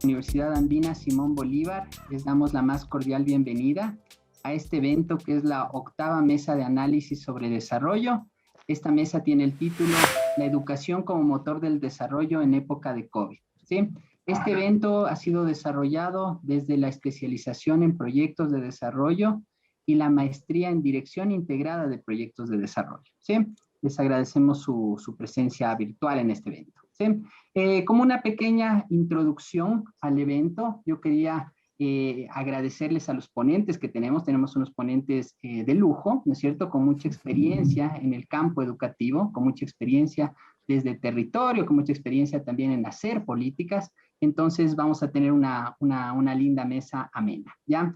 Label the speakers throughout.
Speaker 1: Universidad Andina Simón Bolívar, les damos la más cordial bienvenida a este evento que es la octava mesa de análisis sobre desarrollo. Esta mesa tiene el título La educación como motor del desarrollo en época de COVID, ¿sí? Este evento ha sido desarrollado desde la especialización en proyectos de desarrollo y la maestría en dirección integrada de proyectos de desarrollo, ¿sí? Les agradecemos su presencia virtual en este evento, ¿sí? Como una pequeña introducción al evento, yo quería agradecerles a los ponentes que tenemos unos ponentes de lujo, ¿no es cierto?, con mucha experiencia en el campo educativo, con mucha experiencia desde territorio, con mucha experiencia también en hacer políticas. Entonces vamos a tener una linda mesa amena, ¿ya?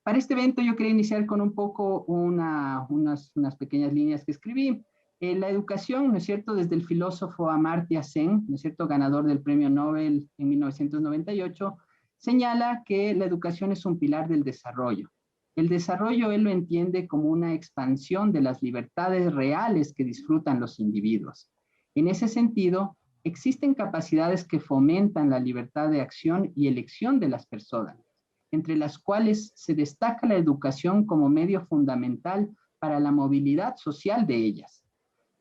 Speaker 1: Para este evento yo quería iniciar con un poco unas pequeñas líneas que escribí. La educación, ¿no es cierto?, desde el filósofo Amartya Sen, ¿no es cierto?, ganador del premio Nobel en 1998, señala que la educación es un pilar del desarrollo. El desarrollo él lo entiende como una expansión de las libertades reales que disfrutan los individuos. En ese sentido, existen capacidades que fomentan la libertad de acción y elección de las personas, entre las cuales se destaca la educación como medio fundamental para la movilidad social de ellas.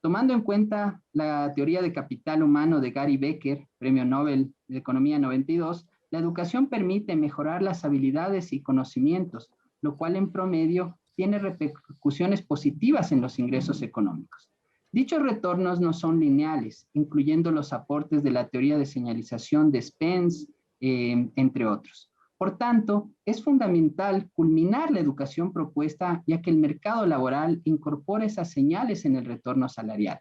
Speaker 1: Tomando en cuenta la teoría de capital humano de Gary Becker, premio Nobel de Economía 92, la educación permite mejorar las habilidades y conocimientos, lo cual en promedio tiene repercusiones positivas en los ingresos económicos. Dichos retornos no son lineales, incluyendo los aportes de la teoría de señalización de Spence, entre otros. Por tanto, es fundamental culminar la educación propuesta, ya que el mercado laboral incorpora esas señales en el retorno salarial.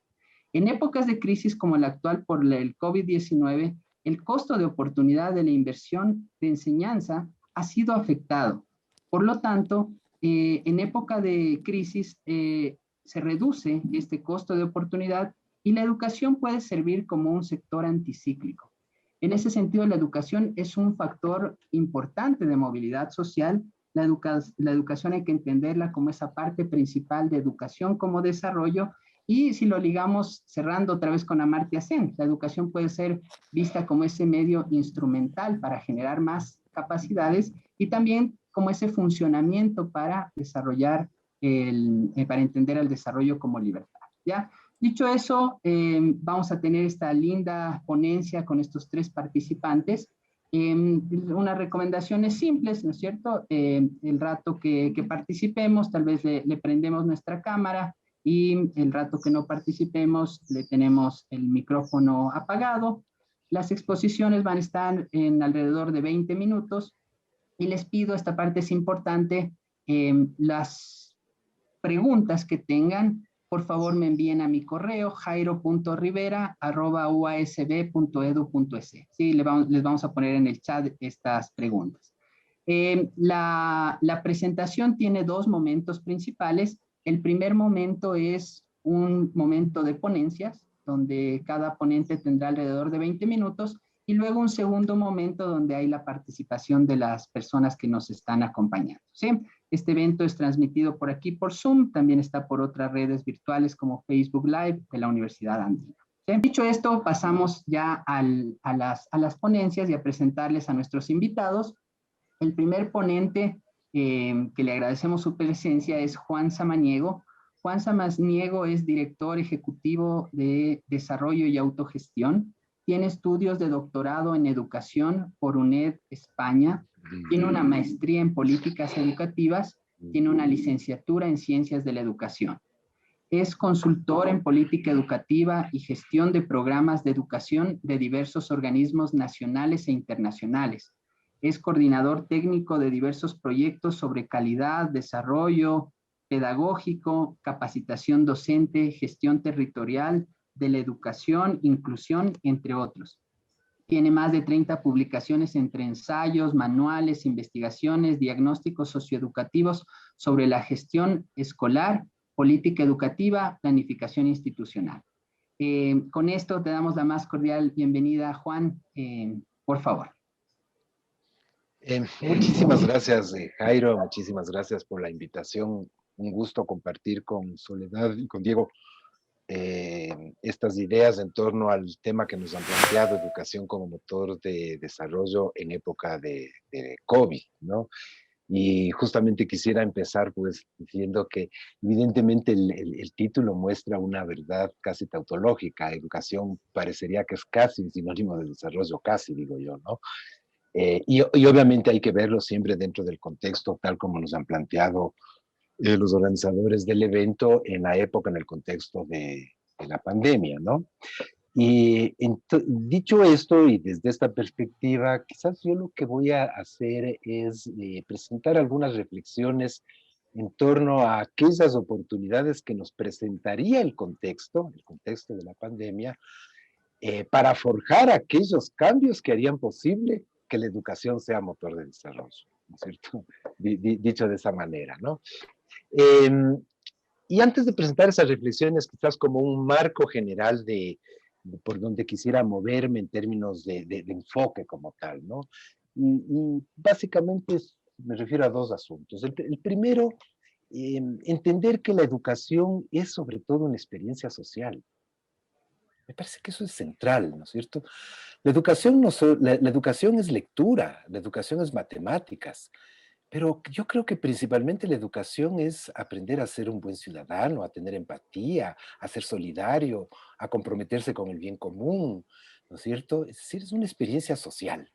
Speaker 1: En épocas de crisis como la actual por el COVID-19, el costo de oportunidad de la inversión de enseñanza ha sido afectado. Por lo tanto, en época de crisis se reduce este costo de oportunidad y la educación puede servir como un sector anticíclico. En ese sentido, la educación es un factor importante de movilidad social. La educación hay que entenderla como esa parte principal de educación como desarrollo. Y si lo ligamos, cerrando otra vez con Amartya Sen, la educación puede ser vista como ese medio instrumental para generar más capacidades y también como ese funcionamiento para desarrollar, para entender el desarrollo como libertad, ¿ya? Dicho eso, vamos a tener esta linda ponencia con estos tres participantes. Unas recomendaciones simples, ¿no es cierto? El rato que participemos, tal vez le prendemos nuestra cámara y el rato que no participemos, le tenemos el micrófono apagado. Las exposiciones van a estar en alrededor de 20 minutos y les pido, esta parte es importante, las preguntas que tengan, por favor me envíen a mi correo jairo.rivera@uasb.edu.es. Sí, les vamos a poner en el chat estas preguntas. La presentación tiene dos momentos principales. El primer momento es un momento de ponencias, donde cada ponente tendrá alrededor de 20 minutos, y luego un segundo momento donde hay la participación de las personas que nos están acompañando, ¿sí? Este evento es transmitido por aquí por Zoom, también está por otras redes virtuales como Facebook Live de la Universidad Andina. ¿Sí? Dicho esto, pasamos ya a las ponencias y a presentarles a nuestros invitados. El primer ponente que le agradecemos su presencia es Juan Samaniego. Juan Samaniego es director ejecutivo de Desarrollo y Autogestión. Tiene estudios de doctorado en educación por UNED España. Tiene una maestría en políticas educativas. Tiene una licenciatura en ciencias de la educación. Es consultor en política educativa y gestión de programas de educación de diversos organismos nacionales e internacionales. Es coordinador técnico de diversos proyectos sobre calidad, desarrollo pedagógico, capacitación docente, gestión territorial de la educación, inclusión, entre otros. Tiene más de 30 publicaciones entre ensayos, manuales, investigaciones, diagnósticos socioeducativos sobre la gestión escolar, política educativa, planificación institucional. Con esto te damos la más cordial bienvenida, Juan, por favor.
Speaker 2: Muchísimas gracias, Jairo, muchísimas gracias por la invitación. Un gusto compartir con Soledad y con Diego estas ideas en torno al tema que nos han planteado, educación como motor de desarrollo en época de COVID, ¿no? Y justamente quisiera empezar pues diciendo que evidentemente el título muestra una verdad casi tautológica. Educación parecería que es casi un sinónimo de desarrollo, casi digo yo, ¿no? Y obviamente hay que verlo siempre dentro del contexto tal como nos han planteado los organizadores del evento en la época, en el contexto de la pandemia, ¿no? Y dicho esto, y desde esta perspectiva, quizás yo lo que voy a hacer es presentar algunas reflexiones en torno a aquellas oportunidades que nos presentaría el contexto de la pandemia, para forjar aquellos cambios que harían posible que la educación sea motor de desarrollo, ¿no es cierto? Dicho de esa manera, ¿no? Eh, y antes de presentar esas reflexiones, quizás como un marco general por donde quisiera moverme en términos de enfoque como tal, ¿no? Y básicamente me refiero a dos asuntos. El primero, entender que la educación es sobre todo una experiencia social. Me parece que eso es central, ¿no es cierto? La educación, la educación es lectura, la educación es matemáticas, pero yo creo que principalmente la educación es aprender a ser un buen ciudadano, a tener empatía, a ser solidario, a comprometerse con el bien común, ¿no es cierto? Es decir, es una experiencia social.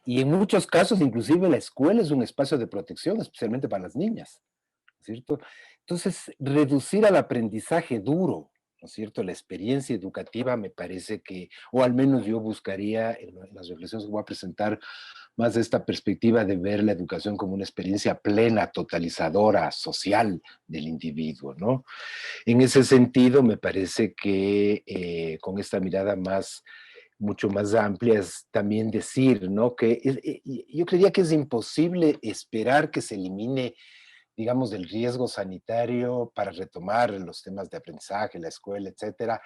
Speaker 2: Y en muchos casos, inclusive la escuela es un espacio de protección, especialmente para las niñas, ¿no es cierto? Entonces, reducir al aprendizaje duro, ¿no es cierto? La experiencia educativa me parece que, o al menos yo buscaría en las reflexiones que voy a presentar, más de esta perspectiva de ver la educación como una experiencia plena, totalizadora, social del individuo, ¿no? En ese sentido, me parece que con esta mirada mucho más amplia, es también decir, ¿no? Que yo creería que es imposible esperar que se elimine, digamos, del riesgo sanitario para retomar los temas de aprendizaje, la escuela, etcétera,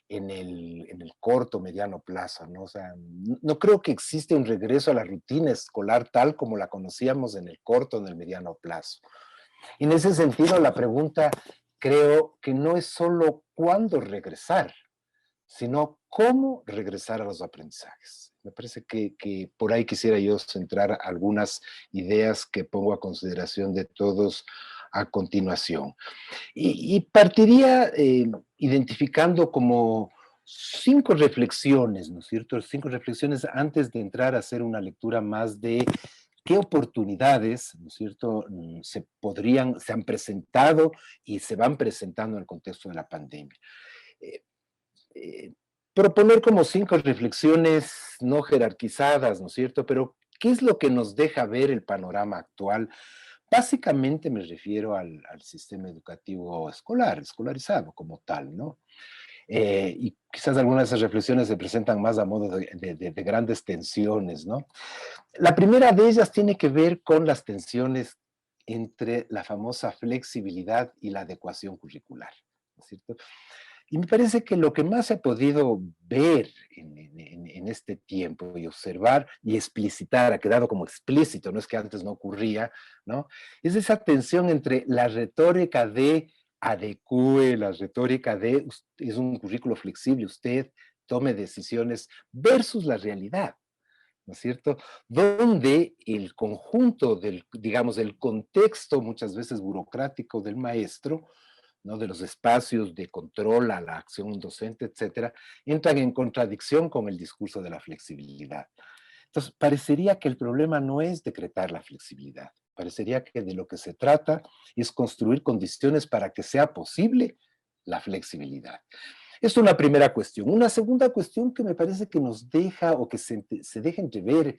Speaker 2: en el corto, mediano plazo, ¿no? O sea, no creo que existe un regreso a la rutina escolar tal como la conocíamos en el corto, en el mediano plazo. En ese sentido, la pregunta creo que no es solo cuándo regresar, sino cómo regresar a los aprendizajes. Me parece que por ahí quisiera yo centrar algunas ideas que pongo a consideración de todos a continuación. Y partiría identificando como 5 reflexiones, ¿no es cierto? 5 reflexiones antes de entrar a hacer una lectura más de qué oportunidades, ¿no es cierto?, se han presentado y se van presentando en el contexto de la pandemia. Eh, eh, Proponer como 5 reflexiones no jerarquizadas, ¿no es cierto? Pero, ¿qué es lo que nos deja ver el panorama actual? Básicamente me refiero al sistema educativo escolar, escolarizado como tal, ¿no? Y quizás algunas de esas reflexiones se presentan más a modo de grandes tensiones, ¿no? La primera de ellas tiene que ver con las tensiones entre la famosa flexibilidad y la adecuación curricular, ¿no es cierto? Y me parece que lo que más se ha podido ver en este tiempo y observar y explicitar, ha quedado como explícito, no es que antes no ocurría, ¿no? Es esa tensión entre la retórica de adecue, la retórica de es un currículo flexible, usted tome decisiones, versus la realidad, ¿no es cierto? Donde el conjunto del, digamos, del contexto muchas veces burocrático del maestro, ¿no? De los espacios de control a la acción docente, etcétera, entran en contradicción con el discurso de la flexibilidad. Entonces, parecería que el problema no es decretar la flexibilidad, parecería que de lo que se trata es construir condiciones para que sea posible la flexibilidad. Esto es una primera cuestión. Una segunda cuestión que me parece que nos deja o que se deja entrever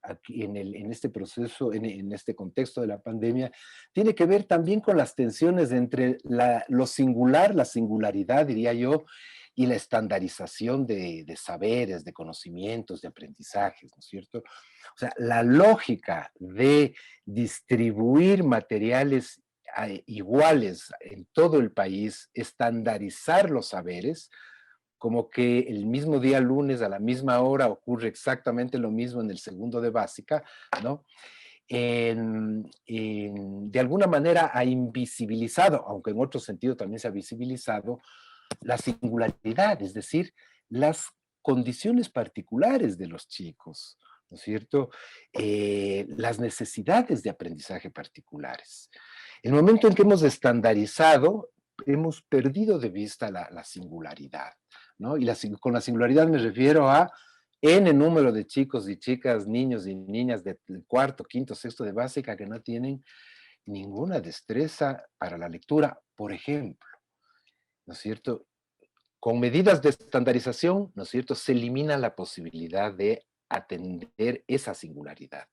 Speaker 2: aquí en este proceso, en este contexto de la pandemia, tiene que ver también con las tensiones entre lo singular, la singularidad, diría yo, y la estandarización de saberes, de conocimientos, de aprendizajes, ¿no es cierto? O sea, la lógica de distribuir materiales iguales en todo el país, estandarizar los saberes, como que el mismo día lunes a la misma hora ocurre exactamente lo mismo en el segundo de básica, ¿no? De alguna manera ha invisibilizado, aunque en otro sentido también se ha visibilizado, la singularidad, es decir, las condiciones particulares de los chicos, ¿no es cierto? Las necesidades de aprendizaje particulares. El momento en que hemos estandarizado, hemos perdido de vista la singularidad, ¿no? Y con la singularidad me refiero a N número de chicos y chicas, niños y niñas de cuarto, quinto, sexto de básica que no tienen ninguna destreza para la lectura, por ejemplo, ¿no es cierto? Con medidas de estandarización, ¿no es cierto?, se elimina la posibilidad de atender esa singularidad.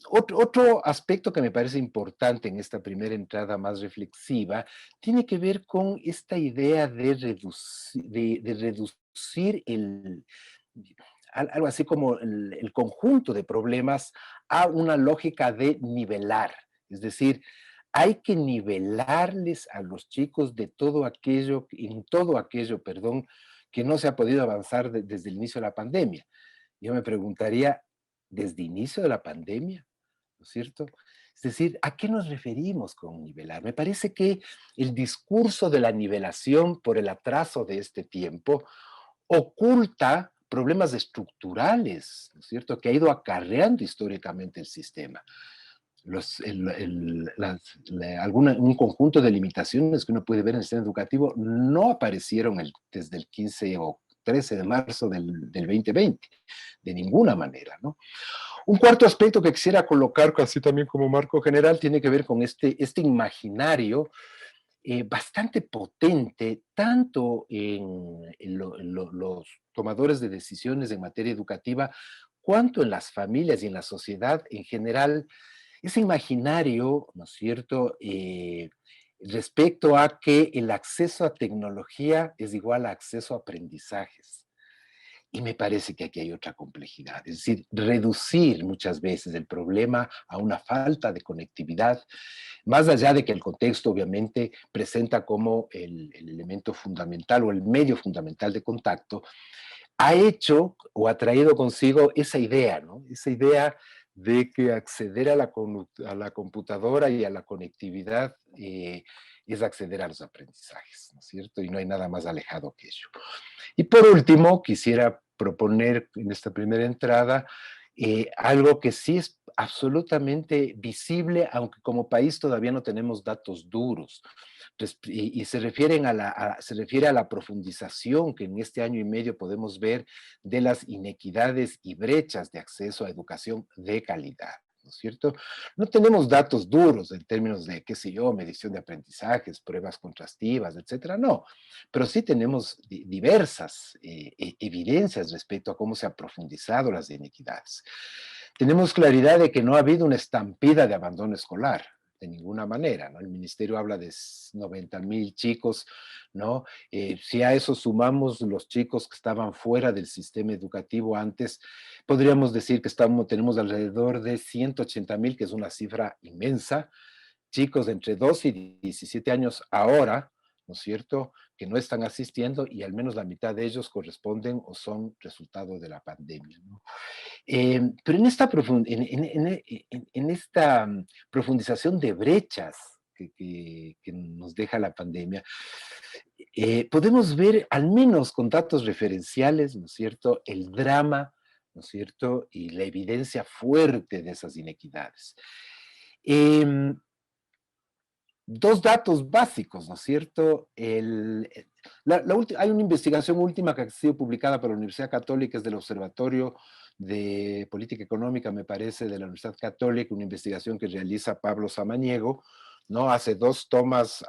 Speaker 2: Otro aspecto que me parece importante en esta primera entrada más reflexiva tiene que ver con esta idea de reducir algo así como el conjunto de problemas a una lógica de nivelar. Es decir, hay que nivelarles a los chicos de todo aquello, en todo aquello, perdón, que no se ha podido avanzar desde el inicio de la pandemia. Yo me preguntaría, ¿desde inicio de la pandemia? ¿No es cierto? Es decir, ¿a qué nos referimos con nivelar? Me parece que el discurso de la nivelación por el atraso de este tiempo oculta problemas estructurales, ¿no es cierto?, que ha ido acarreando históricamente el sistema. Un conjunto de limitaciones que uno puede ver en el sistema educativo no aparecieron desde el 15 o 13 de marzo del 2020, de ninguna manera, ¿no? Un cuarto aspecto que quisiera colocar así también como marco general tiene que ver con este imaginario bastante potente, tanto en los tomadores de decisiones en materia educativa, cuanto en las familias y en la sociedad en general, ese imaginario, ¿no es cierto?, respecto a que el acceso a tecnología es igual a acceso a aprendizajes. Y me parece que aquí hay otra complejidad, es decir, reducir muchas veces el problema a una falta de conectividad, más allá de que el contexto obviamente presenta como el elemento fundamental o el medio fundamental de contacto, ha hecho o ha traído consigo esa idea, ¿no? Esa idea de que acceder a la computadora y a la conectividad es acceder a los aprendizajes, ¿no es cierto? Y no hay nada más alejado que ello. Y por último, quisiera proponer en esta primera entrada algo que sí es absolutamente visible, aunque como país todavía no tenemos datos duros. Y se refiere a la profundización que en este año y medio podemos ver de las inequidades y brechas de acceso a educación de calidad. ¿No es cierto? No tenemos datos duros en términos de, qué sé yo, medición de aprendizajes, pruebas contrastivas, etcétera, no, pero sí tenemos diversas evidencias respecto a cómo se han profundizado las inequidades. Tenemos claridad de que no ha habido una estampida de abandono escolar, de ninguna manera, ¿no? El ministerio habla de 90,000 chicos, ¿no? Si a eso sumamos los chicos que estaban fuera del sistema educativo antes, podríamos decir que tenemos alrededor de 180,000, que es una cifra inmensa, chicos de entre 12 y 17 años ahora, ¿no es cierto?, que no están asistiendo y al menos la mitad de ellos corresponden o son resultado de la pandemia, ¿no? Pero en esta profundización de brechas que nos deja la pandemia, podemos ver, al menos con datos referenciales, ¿no es cierto?, el drama, ¿no es cierto?, y la evidencia fuerte de esas inequidades. Dos datos básicos, ¿no es cierto? Hay una investigación última que ha sido publicada por la Universidad Católica, es del Observatorio de Política Económica, me parece, de la Universidad Católica, una investigación que realiza Pablo Samaniego, ¿no? Hace dos tomas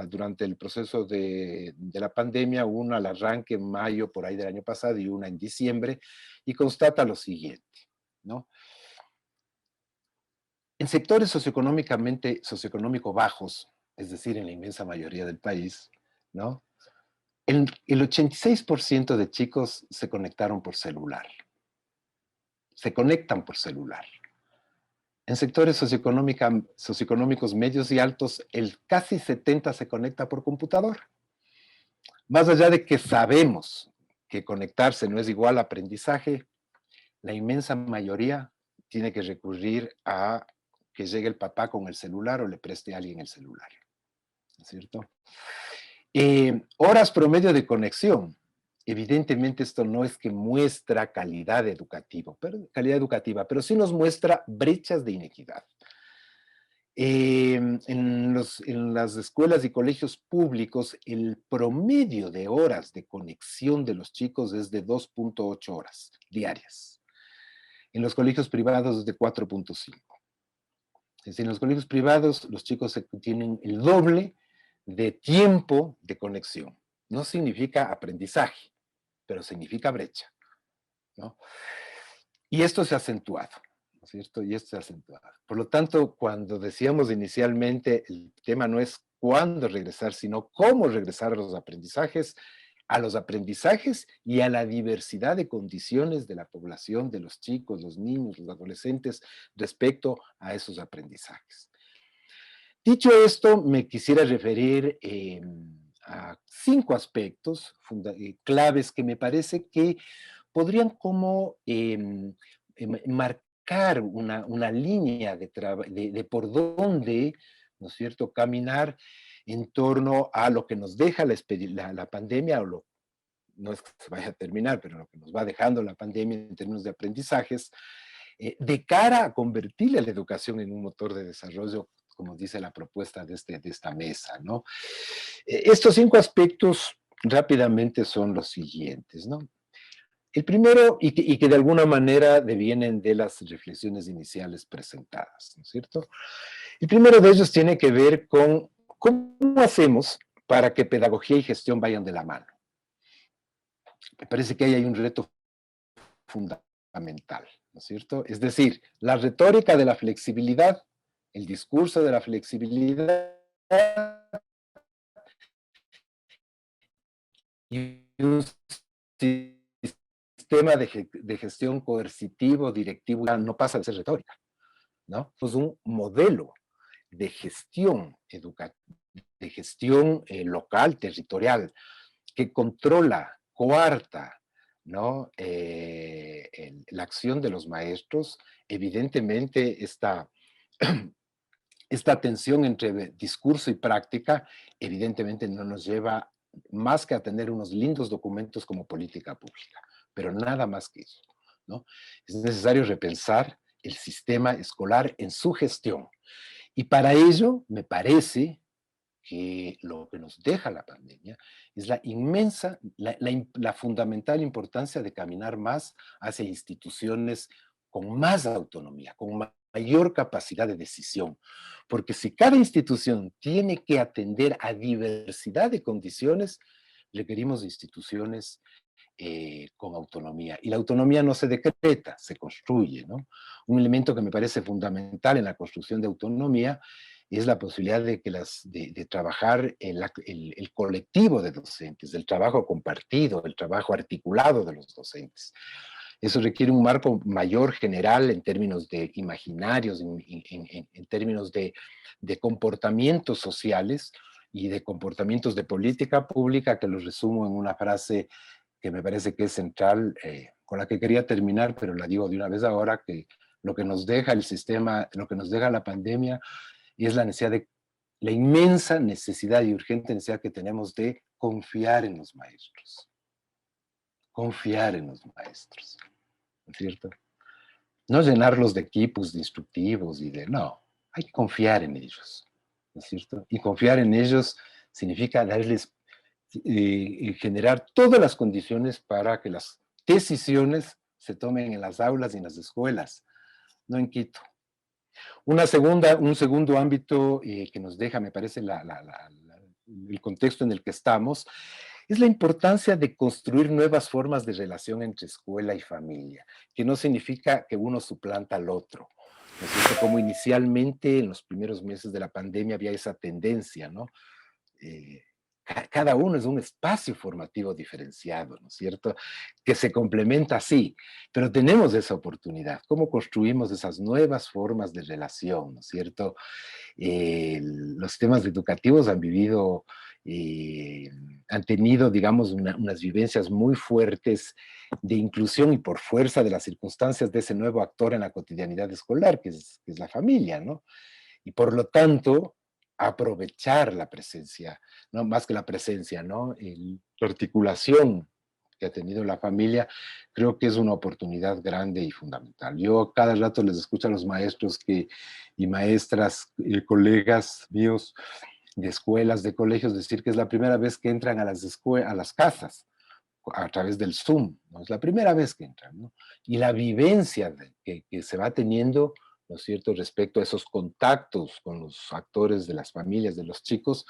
Speaker 2: durante el proceso de la pandemia, una al arranque en mayo, por ahí del año pasado, y una en diciembre, y constata lo siguiente, ¿no? En sectores socioeconómico bajos, es decir, en la inmensa mayoría del país, ¿no? El 86% de chicos se conectaron por celular. Se conectan por celular. En sectores socioeconómicos medios y altos, el casi 70% se conecta por computador. Más allá de que sabemos que conectarse no es igual a aprendizaje, la inmensa mayoría tiene que recurrir a que llegue el papá con el celular o le preste a alguien el celular, ¿no es cierto? Horas promedio de conexión. Evidentemente esto no es que muestra calidad educativa, pero sí nos muestra brechas de inequidad. En las escuelas y colegios públicos, el promedio de horas de conexión de los chicos es de 2.8 horas diarias. En los colegios privados es de 4.5. Es decir, en los colegios privados los chicos tienen el doble de tiempo de conexión. No significa aprendizaje, pero significa brecha, ¿no? Y esto se ha acentuado, ¿no es cierto? Y esto se ha acentuado. Por lo tanto, cuando decíamos inicialmente, el tema no es cuándo regresar, sino cómo regresar a los aprendizajes y a la diversidad de condiciones de la población, de los chicos, los niños, los adolescentes, respecto a esos aprendizajes. Dicho esto, me quisiera referir a 5 aspectos claves que me parece que podrían como marcar una línea de por dónde, ¿no es cierto?, caminar en torno a lo que nos deja la pandemia, no es que se vaya a terminar, pero lo que nos va dejando la pandemia en términos de aprendizajes, de cara a convertir a la educación en un motor de desarrollo, como dice la propuesta de esta mesa, ¿no? Estos 5 aspectos rápidamente son los siguientes, ¿no? El primero, y que de alguna manera devienen de las reflexiones iniciales presentadas, ¿no es cierto? El primero de ellos tiene que ver con cómo hacemos para que pedagogía y gestión vayan de la mano. Me parece que ahí hay un reto fundamental, ¿no es cierto? Es decir, la retórica de la flexibilidad, el discurso de la flexibilidad y un sistema de gestión coercitivo, directivo, no pasa de ser retórica, ¿no? Es un modelo de gestión de gestión local, territorial, que controla, coarta, ¿no? La acción de los maestros. Evidentemente esta tensión entre discurso y práctica, evidentemente no nos lleva más que a tener unos lindos documentos como política pública, pero nada más que eso, ¿no? Es necesario repensar el sistema escolar en su gestión. Y para ello, me parece que lo que nos deja la pandemia es la inmensa, la fundamental importancia de caminar más hacia instituciones con más autonomía, con mayor capacidad de decisión. Porque si cada institución tiene que atender a diversidad de condiciones, requerimos instituciones con autonomía. Y la autonomía no se decreta, se construye, ¿no? Un elemento que me parece fundamental en la construcción de autonomía es la posibilidad de trabajar el colectivo de docentes, del trabajo compartido, el trabajo articulado de los docentes. Eso requiere un marco mayor general en términos de imaginarios, en términos de comportamientos sociales y de comportamientos de política pública, que los resumo en una frase que me parece que es central, con la que quería terminar, pero la digo de una vez ahora, que lo que nos deja el sistema, lo que nos deja la pandemia, es la inmensa necesidad y urgente necesidad que tenemos de confiar en los maestros. Confiar en los maestros, ¿no es cierto? No llenarlos de equipos de instructivos no, hay que confiar en ellos, ¿no es cierto? Y confiar en ellos significa darles generar todas las condiciones para que las decisiones se tomen en las aulas y en las escuelas, no en Quito. Un segundo ámbito que nos deja, me parece, el contexto en el que estamos, es la importancia de construir nuevas formas de relación entre escuela y familia, que no significa que uno suplanta al otro. ¿No es cierto? Como inicialmente en los primeros meses de la pandemia había esa tendencia, ¿no? Cada uno es un espacio formativo diferenciado, ¿no es cierto? Que se complementa así, pero tenemos esa oportunidad. ¿Cómo construimos esas nuevas formas de relación, ¿no es cierto? Los sistemas educativos han tenido, digamos, unas vivencias muy fuertes de inclusión y por fuerza de las circunstancias de ese nuevo actor en la cotidianidad escolar, que es la familia, ¿no? Y por lo tanto, aprovechar la presencia, no más que la presencia, ¿no? La articulación que ha tenido la familia, creo que es una oportunidad grande y fundamental. Yo cada rato les escucho a los maestros y maestras, colegas míos de escuelas, de colegios, decir que es la primera vez que entran a a las casas a través del Zoom, ¿no? Es la primera vez que entran, ¿no? Y la vivencia que se va teniendo, ¿no es cierto?, respecto a esos contactos con los actores de las familias, de los chicos,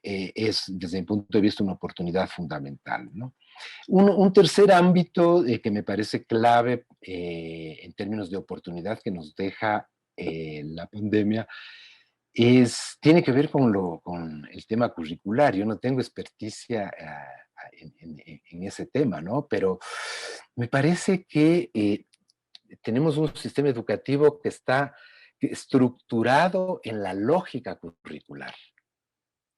Speaker 2: es, desde mi punto de vista, una oportunidad fundamental, ¿no? Un tercer ámbito que me parece clave en términos de oportunidad que nos deja la pandemia tiene que ver con el tema curricular. Yo no tengo experticia en ese tema, ¿no? Pero me parece que tenemos un sistema educativo que está estructurado en la lógica curricular,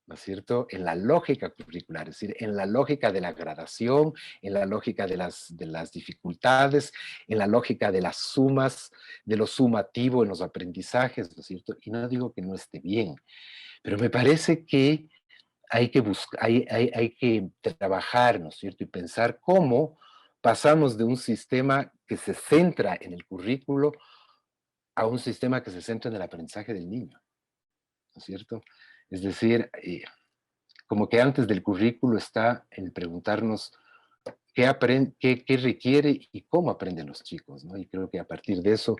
Speaker 2: ¿no es cierto? En la lógica curricular, es decir, en la lógica de la gradación, en la lógica de las dificultades, en la lógica de las sumas, de lo sumativo en los aprendizajes, ¿no es cierto? Y no digo que no esté bien, pero me parece que hay que buscar, hay que trabajar, ¿no es cierto? Y pensar cómo pasamos de un sistema que se centra en el currículo a un sistema que se centra en el aprendizaje del niño, ¿no es cierto? Es decir, como que antes del currículo está el preguntarnos qué requiere y cómo aprenden los chicos, ¿no? Y creo que a partir de eso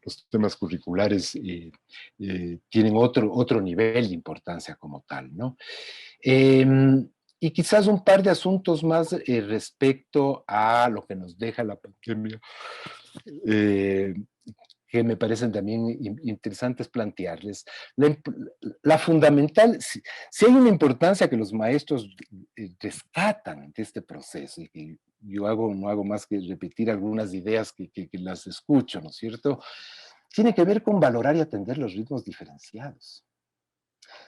Speaker 2: los temas curriculares tienen otro nivel de importancia como tal, ¿no? Y quizás un par de asuntos más respecto a lo que nos deja la pandemia, eh, que me parecen también interesantes plantearles. La, la fundamental, si hay una importancia que los maestros rescatan de este proceso, y que yo no hago más que repetir algunas ideas que las escucho, ¿no es cierto? Tiene que ver con valorar y atender los ritmos diferenciados.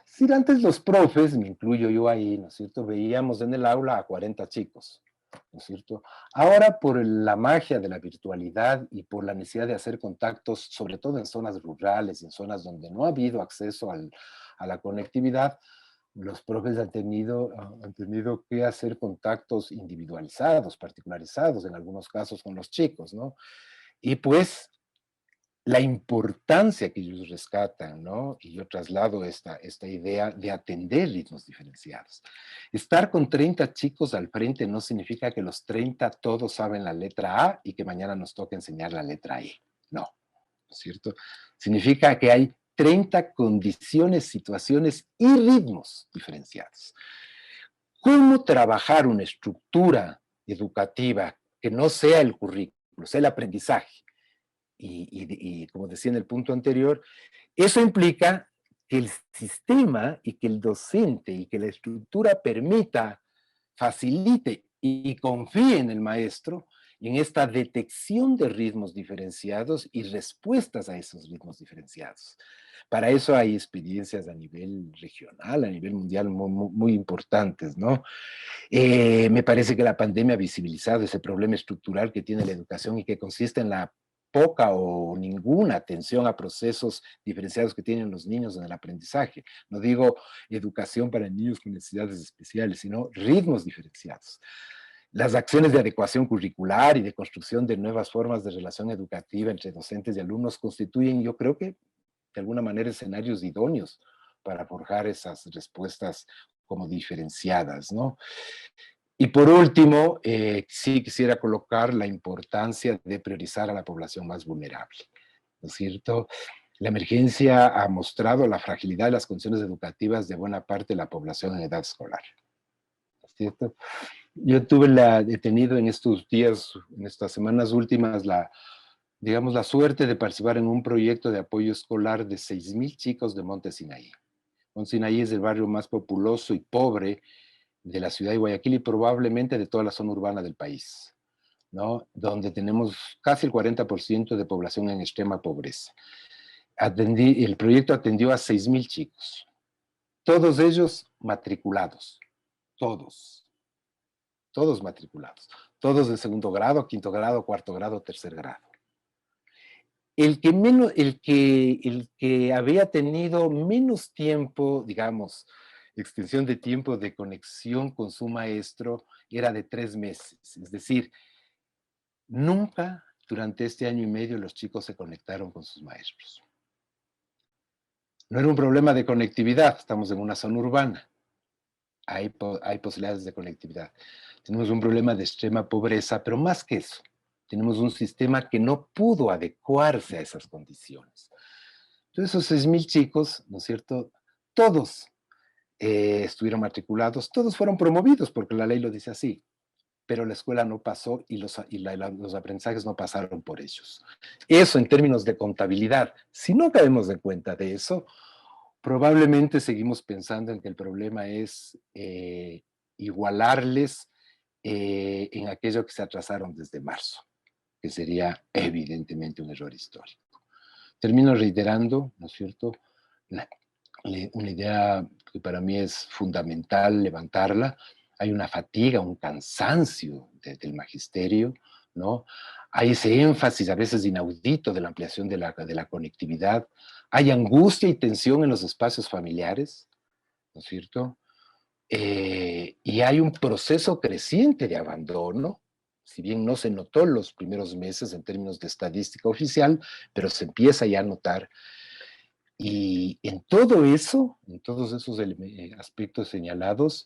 Speaker 2: Si antes los profes, me incluyo yo ahí, ¿no es cierto? Veíamos en el aula a 40 chicos, ¿no es cierto? Ahora, por la magia de la virtualidad y por la necesidad de hacer contactos, sobre todo en zonas rurales, en zonas donde no ha habido acceso a la conectividad, los profes han tenido que hacer contactos individualizados, particularizados, en algunos casos con los chicos, ¿no? Y pues la importancia que ellos rescatan, ¿no? Y yo traslado esta idea de atender ritmos diferenciados. Estar con 30 chicos al frente no significa que los 30 todos saben la letra A y que mañana nos toque enseñar la letra E. No, ¿no es cierto? Significa que hay 30 condiciones, situaciones y ritmos diferenciados. ¿Cómo trabajar una estructura educativa que no sea el currículo, sea el aprendizaje? Y como decía en el punto anterior, eso implica que el sistema y que el docente y que la estructura permita, facilite y confíe en el maestro en esta detección de ritmos diferenciados y respuestas a esos ritmos diferenciados. Para eso hay experiencias a nivel regional, a nivel mundial muy importantes, ¿no? Me parece que la pandemia ha visibilizado ese problema estructural que tiene la educación y que consiste en la poca o ninguna atención a procesos diferenciados que tienen los niños en el aprendizaje. No digo educación para niños con necesidades especiales, sino ritmos diferenciados. Las acciones de adecuación curricular y de construcción de nuevas formas de relación educativa entre docentes y alumnos constituyen, yo creo que, de alguna manera, escenarios idóneos para forjar esas respuestas como diferenciadas, ¿no? Y por último, sí quisiera colocar la importancia de priorizar a la población más vulnerable, ¿no es cierto? La emergencia ha mostrado la fragilidad de las condiciones educativas de buena parte de la población en edad escolar, ¿no es cierto? He tenido en estos días, en estas semanas últimas, digamos, la suerte de participar en un proyecto de apoyo escolar de 6,000 chicos de Monte Sinaí. Monte Sinaí es el barrio más populoso y pobre de la ciudad de Guayaquil y probablemente de toda la zona urbana del país, ¿no? Donde tenemos casi el 40% de población en extrema pobreza. El proyecto atendió a 6,000 chicos, todos ellos matriculados, todos, todos matriculados, todos de segundo grado, quinto grado, cuarto grado, tercer grado. el que había tenido menos tiempo, digamos, extensión de tiempo de conexión con su maestro era de 3 meses. Es decir, nunca durante este año y medio los chicos se conectaron con sus maestros. No era un problema de conectividad, estamos en una zona urbana, hay posibilidades de conectividad. Tenemos un problema de extrema pobreza, pero más que eso, tenemos un sistema que no pudo adecuarse a esas condiciones. Entonces, esos 6,000 chicos, ¿no es cierto? Todos estuvieron matriculados, todos fueron promovidos porque la ley lo dice así, pero la escuela no pasó y los aprendizajes no pasaron por ellos. Eso en términos de contabilidad. Si no caemos en cuenta de eso, probablemente seguimos pensando en que el problema es igualarles en aquello que se atrasaron desde marzo, que sería evidentemente un error histórico. Termino reiterando, ¿no es cierto?, una idea que para mí es fundamental levantarla. Hay una fatiga, un cansancio del magisterio, ¿no? Hay ese énfasis a veces inaudito de la ampliación de la conectividad. Hay angustia y tensión en los espacios familiares, ¿no es cierto? Y hay un proceso creciente de abandono, si bien no se notó los primeros meses en términos de estadística oficial, pero se empieza ya a notar. Y en todo eso, en todos esos aspectos señalados,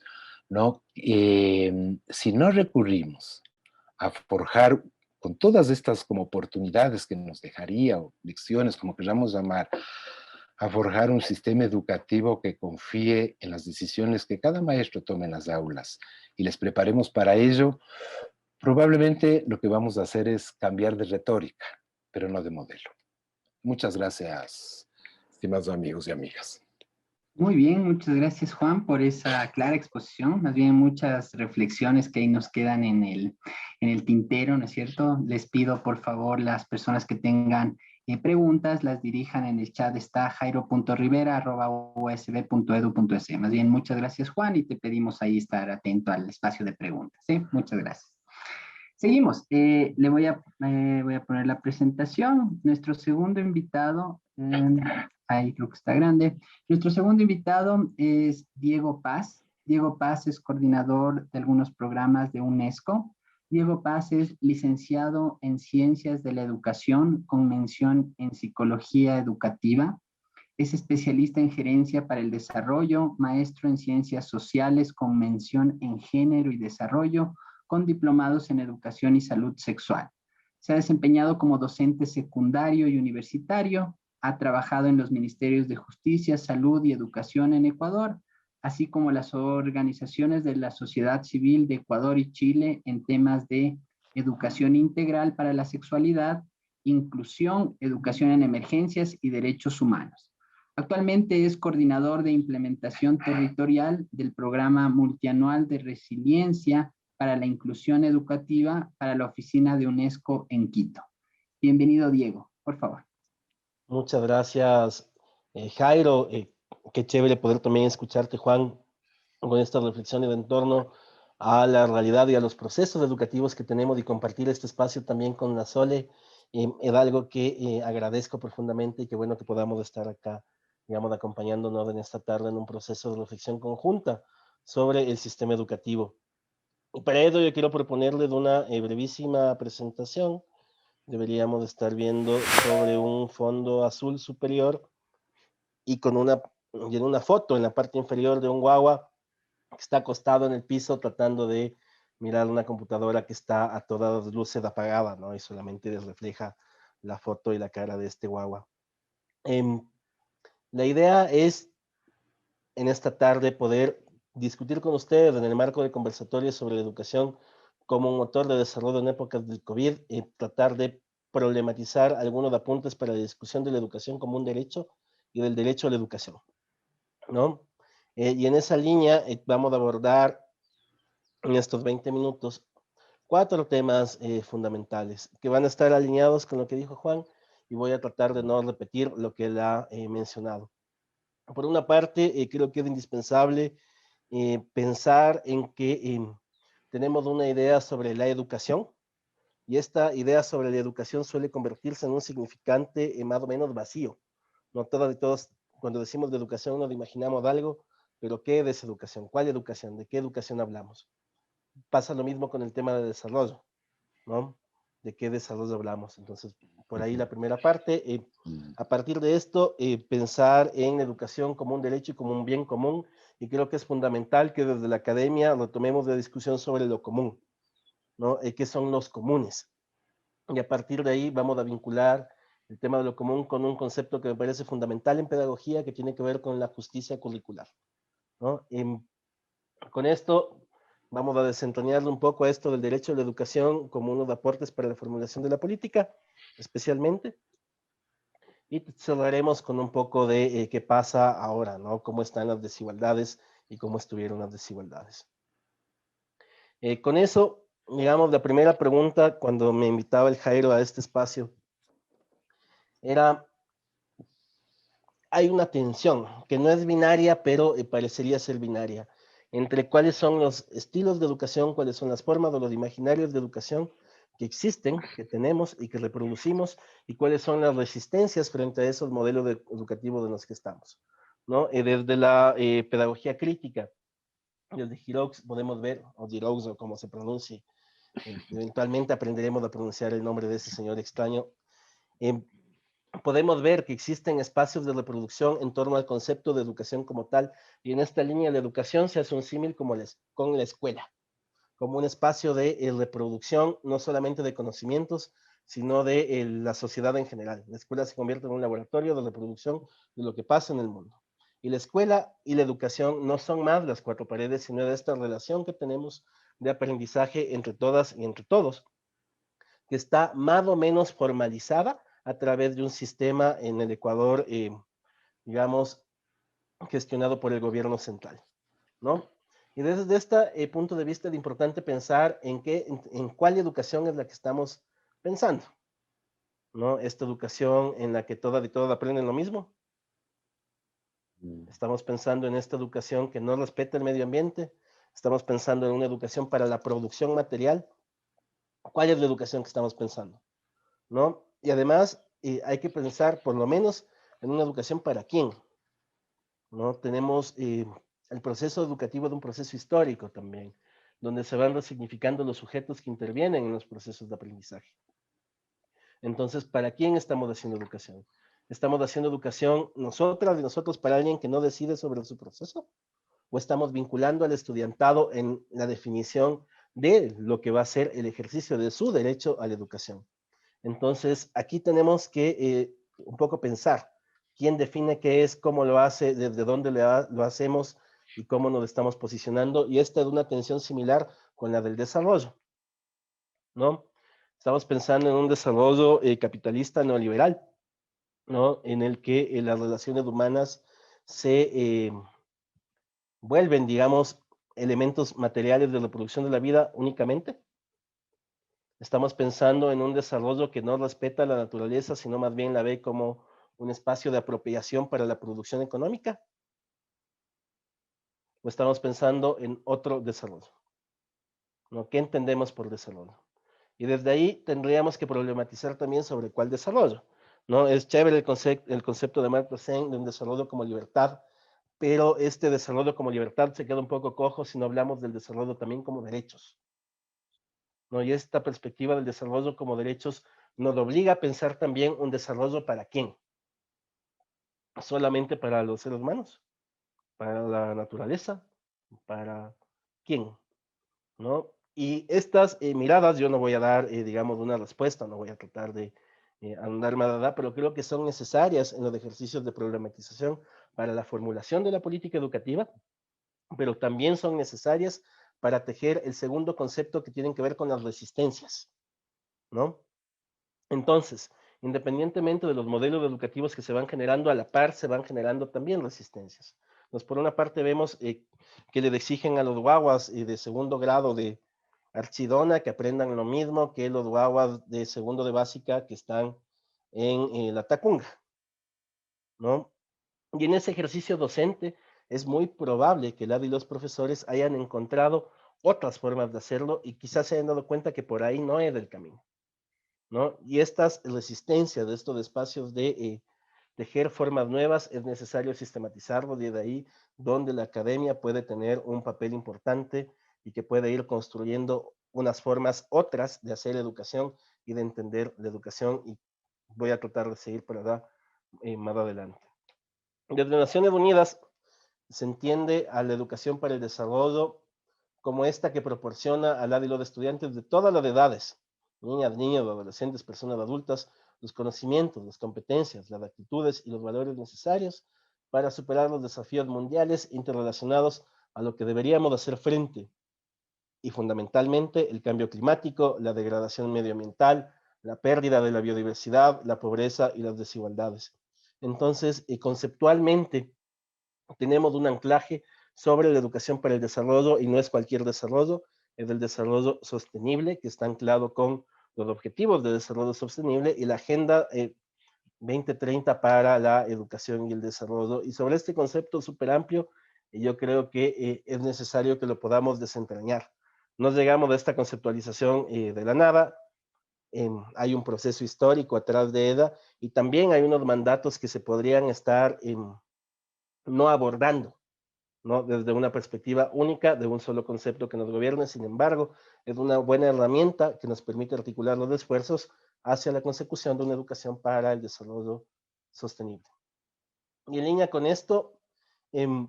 Speaker 2: ¿no? Si no recurrimos a forjar con todas estas como oportunidades que nos dejaría, o lecciones, como queramos llamar, a forjar un sistema educativo que confíe en las decisiones que cada maestro tome en las aulas y les preparemos para ello, probablemente lo que vamos a hacer es cambiar de retórica, pero no de modelo. Muchas gracias, estimados amigos y amigas.
Speaker 1: Muy bien, muchas gracias Juan por esa clara exposición, más bien muchas reflexiones que ahí nos quedan en el tintero, ¿no es cierto? Les pido por favor las personas que tengan preguntas, las dirijan en el chat, está jairo.rivera@usb.edu.es. Más bien, muchas gracias Juan y te pedimos ahí estar atento al espacio de preguntas, ¿sí? Muchas gracias. Seguimos, voy a poner la presentación. Nuestro segundo invitado, ahí creo que está grande. Nuestro segundo invitado es Diego Paz. Diego Paz es coordinador de algunos programas de UNESCO. Diego Paz es licenciado en Ciencias de la Educación con mención en Psicología Educativa. Es especialista en Gerencia para el Desarrollo, maestro en Ciencias Sociales con mención en Género y Desarrollo, con diplomados en Educación y Salud Sexual. Se ha desempeñado como docente secundario y universitario, ha trabajado en los Ministerios de Justicia, Salud y Educación en Ecuador, así como las organizaciones de la sociedad civil de Ecuador y Chile en temas de educación integral para la sexualidad, inclusión, educación en emergencias y derechos humanos. Actualmente es coordinador de implementación territorial del programa multianual de resiliencia para la inclusión educativa para la oficina de UNESCO en Quito. Bienvenido, Diego, por favor.
Speaker 3: Muchas gracias, Jairo. Qué chévere poder también escucharte, Juan, con estas reflexiones en torno a la realidad y a los procesos educativos que tenemos y compartir este espacio también con la Sole. Es algo que agradezco profundamente y qué bueno que podamos estar acá, digamos, acompañándonos en esta tarde en un proceso de reflexión conjunta sobre el sistema educativo. Y para ello yo quiero proponerles una brevísima presentación. Deberíamos estar viendo sobre un fondo azul superior y y en una foto en la parte inferior de un guagua que está acostado en el piso tratando de mirar una computadora que está a todas luces apagada, ¿no? Y solamente les refleja la foto y la cara de este guagua. La idea es en esta tarde poder discutir con ustedes en el marco de conversatorios sobre la educación como un motor de desarrollo en épocas del COVID y tratar de problematizar algunos apuntes para la discusión de la educación como un derecho y del derecho a la educación, ¿no? Y en esa línea vamos a abordar en estos 20 minutos 4 temas fundamentales que van a estar alineados con lo que dijo Juan y voy a tratar de no repetir lo que él ha mencionado. Por una parte, creo que es indispensable pensar en que tenemos una idea sobre la educación, Y esta idea sobre la educación suele convertirse en un significante más o menos vacío. No todos y todos, cuando decimos de educación, nos imaginamos algo, pero ¿qué es educación? ¿Cuál educación? ¿De qué educación hablamos? Pasa lo mismo con el tema de desarrollo, ¿no? ¿De qué desarrollo hablamos? Entonces, por ahí la primera parte. A partir de esto, pensar en educación como un derecho y como un bien común, y creo que es fundamental que desde la academia retomemos la discusión sobre lo común, ¿no? ¿Qué son los comunes? Y a partir de ahí vamos a vincular el tema de lo común con un concepto que me parece fundamental en pedagogía, que tiene que ver con la justicia curricular, ¿no? Con esto vamos a desentrañarle un poco a esto del derecho a la educación como uno de aportes para la formulación de la política, especialmente, y cerraremos con un poco de qué pasa ahora, ¿no? Cómo están las desigualdades y cómo estuvieron las desigualdades. Con eso, digamos, la primera pregunta cuando me invitaba el Jairo a este espacio era, hay una tensión que no es binaria, pero parecería ser binaria, entre cuáles son los estilos de educación, cuáles son las formas o los imaginarios de educación que existen, que tenemos y que reproducimos, y cuáles son las resistencias frente a esos modelos educativos en los que estamos, ¿no? Desde la pedagogía crítica, desde Giroux podemos ver, o Giroux o como se pronuncie, eventualmente aprenderemos a pronunciar el nombre de ese señor extraño. Podemos ver que existen espacios de reproducción en torno al concepto de educación como tal, y en esta línea de educación se hace un símil con la escuela, como un espacio de reproducción no solamente de conocimientos, sino de la sociedad en general. La escuela se convierte en un laboratorio de reproducción de lo que pasa en el mundo. Y la escuela y la educación no son más las cuatro paredes, sino de esta relación que tenemos de aprendizaje entre todas y entre todos, que está más o menos formalizada a través de un sistema en el Ecuador, digamos, gestionado por el gobierno central, ¿no? Y desde este punto de vista es importante pensar en cuál educación es la que estamos pensando, ¿no? Esta educación en la que todas y todos aprenden lo mismo. Estamos pensando en esta educación que no respeta el medio ambiente. Estamos pensando en una educación para la producción material. ¿Cuál es la educación que estamos pensando? ¿No? Y además hay que pensar por lo menos en una educación para quién, ¿no? Tenemos el proceso educativo de un proceso histórico también, donde se van resignificando los sujetos que intervienen en los procesos de aprendizaje. Entonces, ¿para quién estamos haciendo educación? ¿Estamos haciendo educación nosotras y nosotros para alguien que no decide sobre su proceso? ¿O estamos vinculando al estudiantado en la definición de lo que va a ser el ejercicio de su derecho a la educación? Entonces, aquí tenemos que un poco pensar quién define qué es, cómo lo hace, desde dónde lo hacemos y cómo nos estamos posicionando. Y esta es una tensión similar con la del desarrollo, ¿no? Estamos pensando en un desarrollo capitalista neoliberal, ¿no? En el que las relaciones humanas se vuelven, digamos, elementos materiales de reproducción de la vida únicamente. Estamos pensando en un desarrollo que no respeta la naturaleza, sino más bien la ve como un espacio de apropiación para la producción económica. O estamos pensando en otro desarrollo, ¿no? ¿Qué entendemos por desarrollo? Y desde ahí tendríamos que problematizar también sobre cuál desarrollo, ¿no? Es chévere el concepto de Amartya Sen de un desarrollo como libertad, pero este desarrollo como libertad se queda un poco cojo si no hablamos del desarrollo también como derechos, ¿no? Y esta perspectiva del desarrollo como derechos nos obliga a pensar también un desarrollo para quién, solamente para los seres humanos, para la naturaleza, para quién, ¿no? Y estas miradas yo no voy a dar, digamos, una respuesta, no voy a tratar de andar más, pero creo que son necesarias en los ejercicios de problematización para la formulación de la política educativa, pero también son necesarias para tejer el segundo concepto que tienen que ver con las resistencias, ¿no? Entonces, independientemente de los modelos educativos que se van generando, a la par se van generando también resistencias. Entonces, por una parte vemos que le exigen a los guaguas de segundo grado de Archidona que aprendan lo mismo que los guaguas de segundo de básica que están en la Tacunga, ¿no? Y en ese ejercicio docente es muy probable que y los profesores hayan encontrado otras formas de hacerlo y quizás se hayan dado cuenta que por ahí no es el camino. ¿no? Y estas resistencias de estos espacios de tejer formas nuevas es necesario sistematizarlo, y de ahí donde la academia puede tener un papel importante y que puede ir construyendo unas formas otras de hacer educación y de entender la educación, y voy a tratar de seguir por allá más adelante. Desde Naciones Unidas se entiende a la educación para el desarrollo como esta que proporciona al lado de estudiantes de todas las edades, niñas, niños, adolescentes, personas adultas, los conocimientos, las competencias, las actitudes y los valores necesarios para superar los desafíos mundiales interrelacionados a lo que deberíamos hacer frente, y fundamentalmente el cambio climático, la degradación medioambiental, la pérdida de la biodiversidad, la pobreza y las desigualdades. Entonces, conceptualmente, tenemos un anclaje sobre la educación para el desarrollo, y no es cualquier desarrollo, es el desarrollo sostenible, que está anclado con los objetivos de desarrollo sostenible y la Agenda 2030 para la educación y el desarrollo. Y sobre este concepto súper amplio, yo creo que es necesario que lo podamos desentrañar. No llegamos a esta conceptualización de la nada. Hay un proceso histórico atrás de ella, y también hay unos mandatos que se podrían estar no abordando, ¿no? Desde una perspectiva única de un solo concepto que nos gobierne. Sin embargo, es una buena herramienta que nos permite articular los esfuerzos hacia la consecución de una educación para el desarrollo sostenible. Y en línea con esto, eh,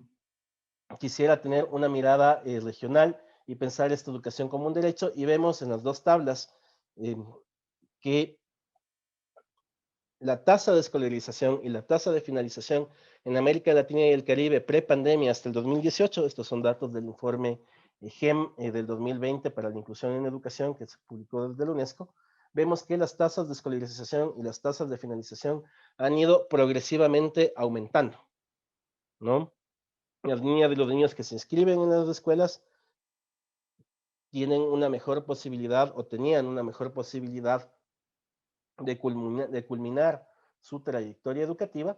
Speaker 3: quisiera tener una mirada regional y pensar esta educación como un derecho, y vemos en las dos tablas eh, que la tasa de escolarización y la tasa de finalización en América Latina y el Caribe pre-pandemia hasta el 2018, estos son datos del informe GEM del 2020 para la inclusión en educación que se publicó desde la UNESCO, vemos que las tasas de escolarización y las tasas de finalización han ido progresivamente aumentando, ¿no? Las niñas y los niños que se inscriben en las escuelas tienen una mejor posibilidad, o tenían una mejor posibilidad de culminar su trayectoria educativa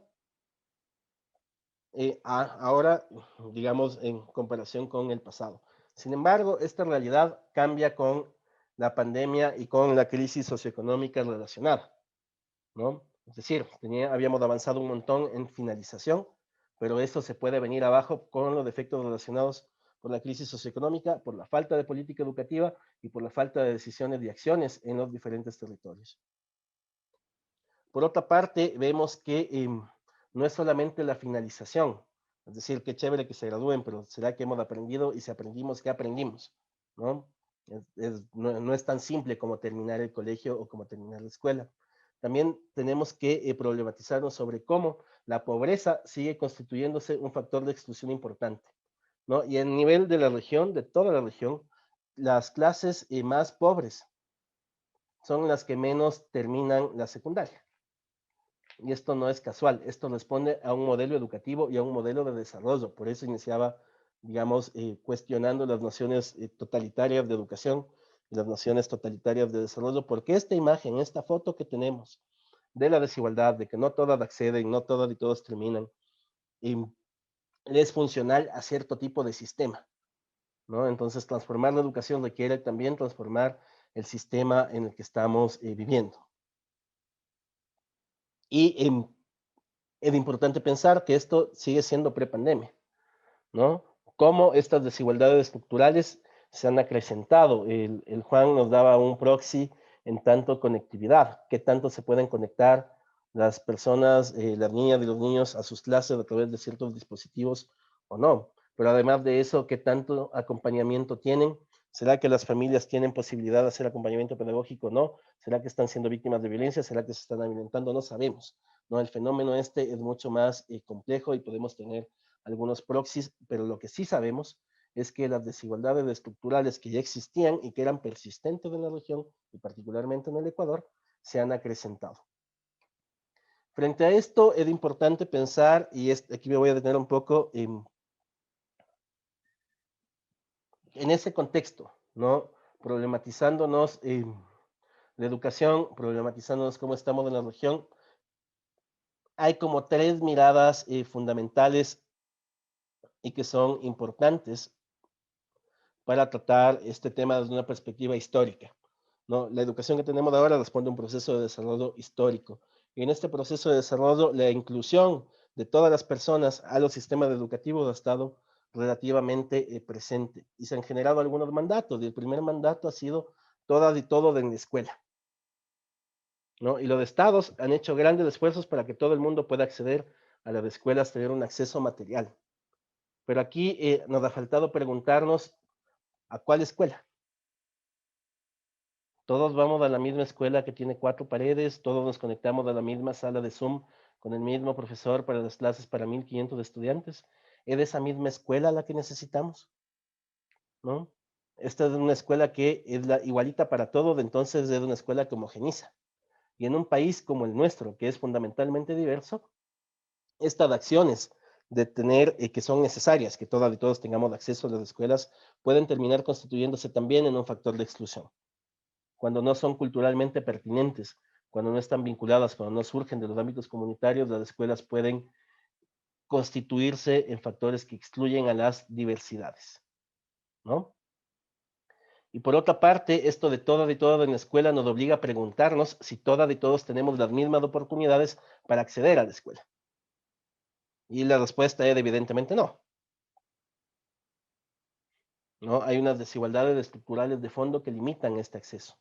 Speaker 3: ahora, digamos, en comparación con el pasado. Sin embargo, esta realidad cambia con la pandemia y con la crisis socioeconómica relacionada, ¿no? Es decir, habíamos avanzado un montón en finalización, pero eso se puede venir abajo con los efectos relacionados por la crisis socioeconómica, por la falta de política educativa y por la falta de decisiones y acciones en los diferentes territorios. Por otra parte, vemos que no es solamente la finalización, es decir, qué chévere que se gradúen, pero ¿será que hemos aprendido? Y si aprendimos, ¿qué aprendimos? ¿No? No es tan simple como terminar el colegio o como terminar la escuela. También tenemos que problematizarnos sobre cómo la pobreza sigue constituyéndose un factor de exclusión importante, ¿no? Y a nivel de la región, de toda la región, las clases más pobres son las que menos terminan la secundaria. Y esto no es casual, esto responde a un modelo educativo y a un modelo de desarrollo. Por eso iniciaba, digamos, cuestionando las nociones totalitarias de educación y las nociones totalitarias de desarrollo, porque esta imagen, esta foto que tenemos de la desigualdad, de que no todas acceden, no todas y todos terminan, es funcional a cierto tipo de sistema, ¿no? Entonces, transformar la educación requiere también transformar el sistema en el que estamos viviendo. Y es importante pensar que esto sigue siendo prepandemia, ¿no? Cómo estas desigualdades estructurales se han acrecentado. El Juan nos daba un proxy en tanto conectividad, qué tanto se pueden conectar las personas, las niñas y los niños a sus clases a través de ciertos dispositivos o no. Pero además de eso, qué tanto acompañamiento tienen. ¿Será que las familias tienen posibilidad de hacer acompañamiento pedagógico o no? ¿Será que están siendo víctimas de violencia? ¿Será que se están alimentando? No sabemos, ¿no? El fenómeno este es mucho más complejo y podemos tener algunos proxies, pero lo que sí sabemos es que las desigualdades estructurales que ya existían y que eran persistentes en la región, y particularmente en el Ecuador, se han acrecentado. Frente a esto, es importante pensar, y aquí me voy a detener un poco en ese contexto, ¿no? Problematizándonos la educación, problematizándonos cómo estamos en la región. Hay como tres miradas fundamentales y que son importantes para tratar este tema desde una perspectiva histórica. ¿no? La educación que tenemos ahora responde a un proceso de desarrollo histórico. Y en este proceso de desarrollo, la inclusión de todas las personas a los sistemas educativos ha estado relativamente presente. Y se han generado algunos mandatos. Y el primer mandato ha sido todas y todo en la escuela, ¿no? Y los estados han hecho grandes esfuerzos para que todo el mundo pueda acceder a las escuelas, tener un acceso material. Pero aquí nos ha faltado preguntarnos a cuál escuela. Todos vamos a la misma escuela que tiene 4 paredes, todos nos conectamos a la misma sala de Zoom con el mismo profesor para las clases para 1500 estudiantes. ¿Es de esa misma escuela la que necesitamos? ¿No? Esta es una escuela que es la igualita para todos, entonces es una escuela que homogeniza. Y en un país como el nuestro, que es fundamentalmente diverso, estas acciones de tener que son necesarias, que todas y todos tengamos acceso a las escuelas, pueden terminar constituyéndose también en un factor de exclusión. Cuando no son culturalmente pertinentes, cuando no están vinculadas, cuando no surgen de los ámbitos comunitarios, las escuelas pueden constituirse en factores que excluyen a las diversidades, ¿no? Y por otra parte, esto de todas y todos en la escuela nos obliga a preguntarnos si todas y todos tenemos las mismas oportunidades para acceder a la escuela. Y la respuesta es evidentemente no. ¿No? Hay unas desigualdades estructurales de fondo que limitan este acceso.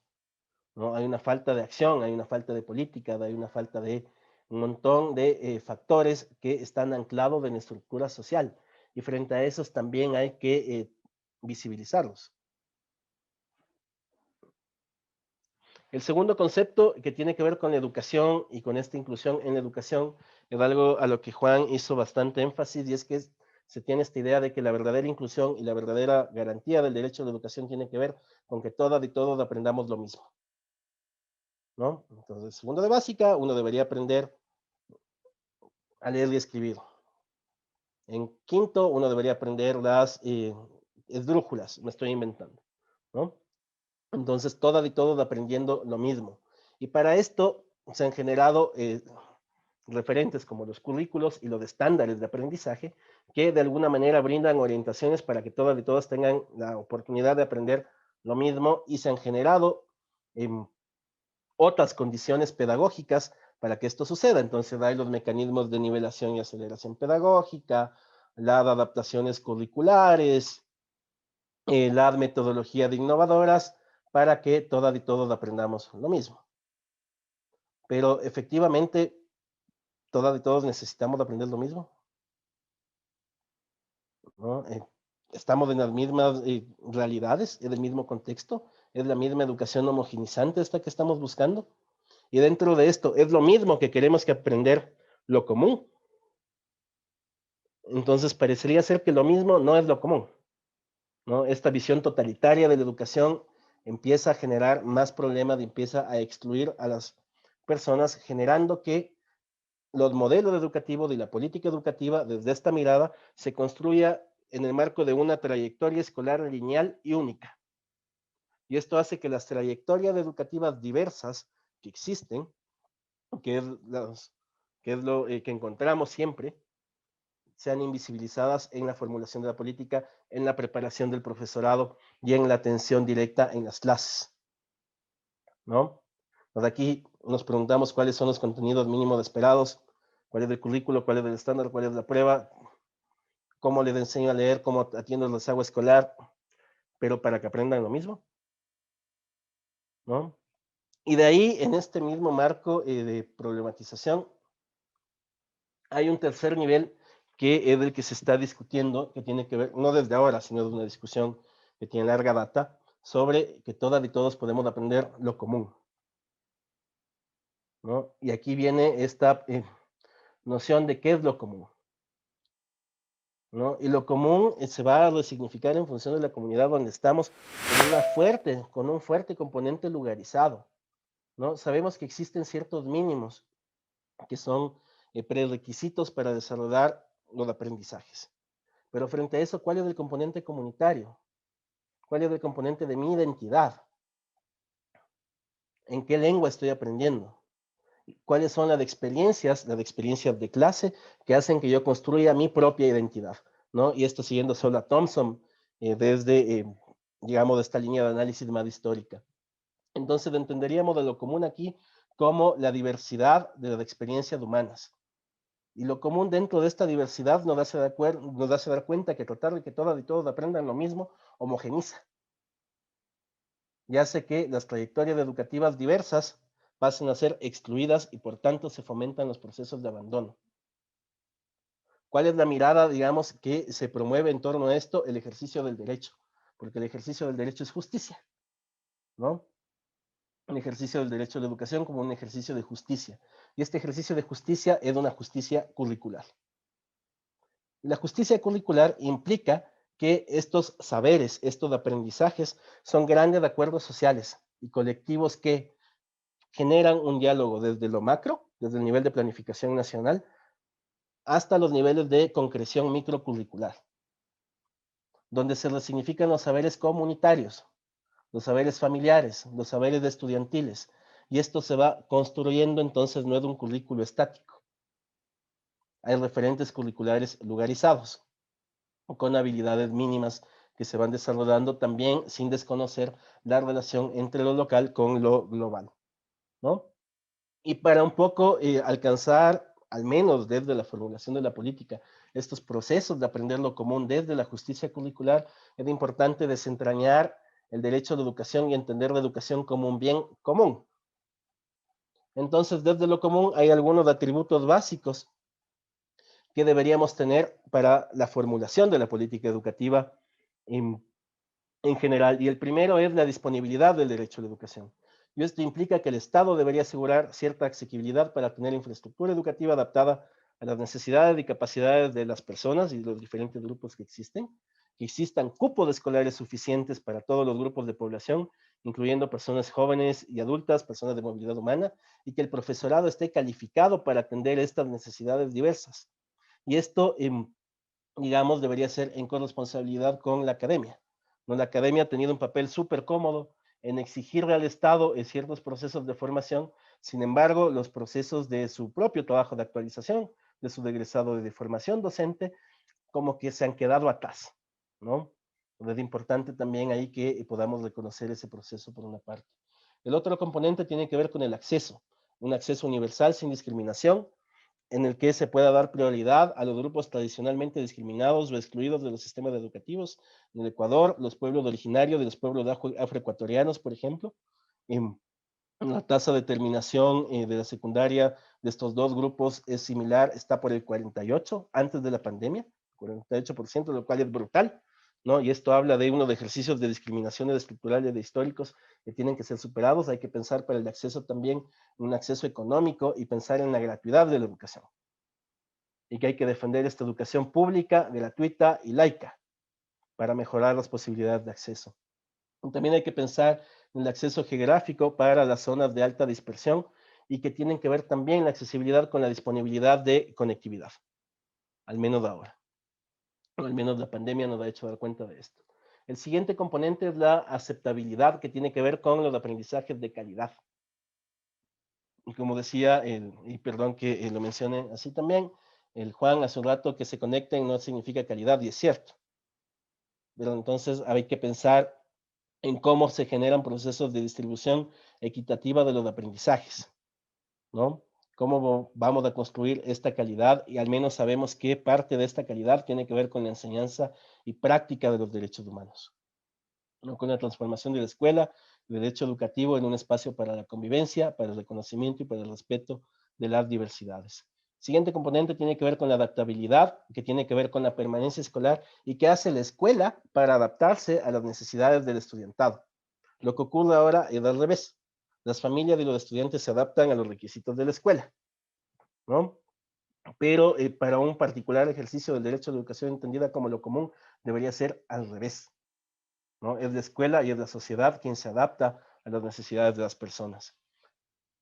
Speaker 3: ¿No? Hay una falta de acción, hay una falta de política, hay una falta de un montón de factores que están anclados en la estructura social. Y frente a esos también hay que visibilizarlos. El segundo concepto que tiene que ver con la educación y con esta inclusión en la educación es algo a lo que Juan hizo bastante énfasis y es que se tiene esta idea de que la verdadera inclusión y la verdadera garantía del derecho a la educación tiene que ver con que todas y todos aprendamos lo mismo, ¿no? Entonces, segundo de básica, uno debería aprender a leer y escribir. En quinto, uno debería aprender las esdrújulas, me estoy inventando, ¿no? Entonces, todas y todos aprendiendo lo mismo. Y para esto se han generado referentes como los currículos y los estándares de aprendizaje que de alguna manera brindan orientaciones para que todas y todos tengan la oportunidad de aprender lo mismo y se han generado otras condiciones pedagógicas para que esto suceda. Entonces hay los mecanismos de nivelación y aceleración pedagógica, las adaptaciones curriculares, las metodologías innovadoras para que todas y todos aprendamos lo mismo. Pero efectivamente, todas y todos necesitamos aprender lo mismo, ¿no? Estamos en las mismas realidades, en el mismo contexto, es la misma educación homogenizante esta que estamos buscando. Y dentro de esto, es lo mismo que queremos que aprender lo común. Entonces, parecería ser que lo mismo no es lo común, ¿no? Esta visión totalitaria de la educación empieza a generar más problemas y empieza a excluir a las personas, generando que los modelos educativos y la política educativa, desde esta mirada, se construya en el marco de una trayectoria escolar lineal y única. Y esto hace que las trayectorias educativas diversas que existen, que es, que es lo que encontramos siempre, sean invisibilizadas en la formulación de la política, en la preparación del profesorado y en la atención directa en las clases, ¿no? Pues aquí nos preguntamos cuáles son los contenidos mínimos esperados, cuál es el currículo, cuál es el estándar, cuál es la prueba, cómo les enseño a leer, cómo atiendo el rezago escolar, pero para que aprendan lo mismo, ¿no? Y de ahí, en este mismo marco de problematización, hay un tercer nivel que es el que se está discutiendo, que tiene que ver, no desde ahora, sino de una discusión que tiene larga data, sobre que todas y todos podemos aprender lo común, ¿no? Y aquí viene esta noción de qué es lo común, ¿no? Y lo común se va a resignificar en función de la comunidad donde estamos, con un fuerte componente lugarizado, ¿no? Sabemos que existen ciertos mínimos que son prerequisitos para desarrollar los aprendizajes. Pero frente a eso, ¿cuál es el componente comunitario? ¿Cuál es el componente de mi identidad? ¿En qué lengua estoy aprendiendo? ¿Cuáles son las experiencias de clase que hacen que yo construya mi propia identidad? ¿No? Y esto siguiendo solo a Thompson desde, digamos, esta línea de análisis más histórica. Entonces entenderíamos de lo común aquí como la diversidad de las experiencias humanas. Y lo común dentro de esta diversidad nos hace dar cuenta que tratar de que todas y todos aprendan lo mismo homogeniza, y hace que las trayectorias educativas diversas pasen a ser excluidas y por tanto se fomentan los procesos de abandono. ¿Cuál es la mirada, digamos, que se promueve en torno a esto? El ejercicio del derecho, porque el ejercicio del derecho es justicia, ¿no? Un ejercicio del derecho a la educación como un ejercicio de justicia. Y este ejercicio de justicia es una justicia curricular. La justicia curricular implica que estos saberes, estos aprendizajes, son grandes acuerdos sociales y colectivos que generan un diálogo desde lo macro, desde el nivel de planificación nacional, hasta los niveles de concreción microcurricular, donde se resignifican los saberes comunitarios, los saberes familiares, los saberes estudiantiles, y esto se va construyendo, entonces no es un currículo estático. Hay referentes curriculares lugarizados, con habilidades mínimas que se van desarrollando también sin desconocer la relación entre lo local con lo global, ¿no? Y para un poco alcanzar, al menos desde la formulación de la política, estos procesos de aprender lo común desde la justicia curricular, es importante desentrañar el derecho a la educación y entender la educación como un bien común. Entonces, desde lo común hay algunos atributos básicos que deberíamos tener para la formulación de la política educativa en, en general. Y el primero es la disponibilidad del derecho a la educación. Y esto implica que el Estado debería asegurar cierta asequibilidad para tener infraestructura educativa adaptada a las necesidades y capacidades de las personas y los diferentes grupos que existan cupos escolares suficientes para todos los grupos de población, incluyendo personas jóvenes y adultas, personas de movilidad humana, y que el profesorado esté calificado para atender estas necesidades diversas. Y esto, digamos, debería ser en corresponsabilidad con la academia, ¿no? La academia ha tenido un papel súper cómodo en exigirle al Estado en ciertos procesos de formación. Sin embargo, los procesos de su propio trabajo de actualización, de su egresado de formación docente, como que se han quedado atrás, ¿no? Es importante también ahí que podamos reconocer ese proceso por una parte. El otro componente tiene que ver con el acceso, un acceso universal sin discriminación, en el que se pueda dar prioridad a los grupos tradicionalmente discriminados o excluidos de los sistemas educativos. En el Ecuador, los pueblos originarios de los pueblos afroecuatorianos, por ejemplo, en la tasa de terminación de la secundaria de estos dos grupos es similar, está por el 48 antes de la pandemia, 48%, lo cual es brutal, ¿no? Y esto habla de unos ejercicios de discriminaciones estructurales de históricos que tienen que ser superados. Hay que pensar para el acceso también, un acceso económico y pensar en la gratuidad de la educación. Y que hay que defender esta educación pública, gratuita y laica para mejorar las posibilidades de acceso. También hay que pensar en el acceso geográfico para las zonas de alta dispersión y que tienen que ver también la accesibilidad con la disponibilidad de conectividad, al menos ahora. O al menos la pandemia nos ha hecho dar cuenta de esto. El siguiente componente es la aceptabilidad, que tiene que ver con los aprendizajes de calidad. Y como decía, y perdón que lo mencione así también, el Juan hace un rato, que se conecten no significa calidad, y es cierto. Pero entonces hay que pensar en cómo se generan procesos de distribución equitativa de los aprendizajes, ¿no? Cómo vamos a construir esta calidad, y al menos sabemos que parte de esta calidad tiene que ver con la enseñanza y práctica de los derechos humanos, ¿no? Con la transformación de la escuela, el derecho educativo en un espacio para la convivencia, para el reconocimiento y para el respeto de las diversidades. Siguiente componente tiene que ver con la adaptabilidad, que tiene que ver con la permanencia escolar y qué hace la escuela para adaptarse a las necesidades del estudiantado. Lo que ocurre ahora es al revés. Las familias y los estudiantes se adaptan a los requisitos de la escuela, ¿no? Pero para un particular ejercicio del derecho a la educación entendida como lo común, debería ser al revés, ¿no? Es la escuela y es la sociedad quien se adapta a las necesidades de las personas.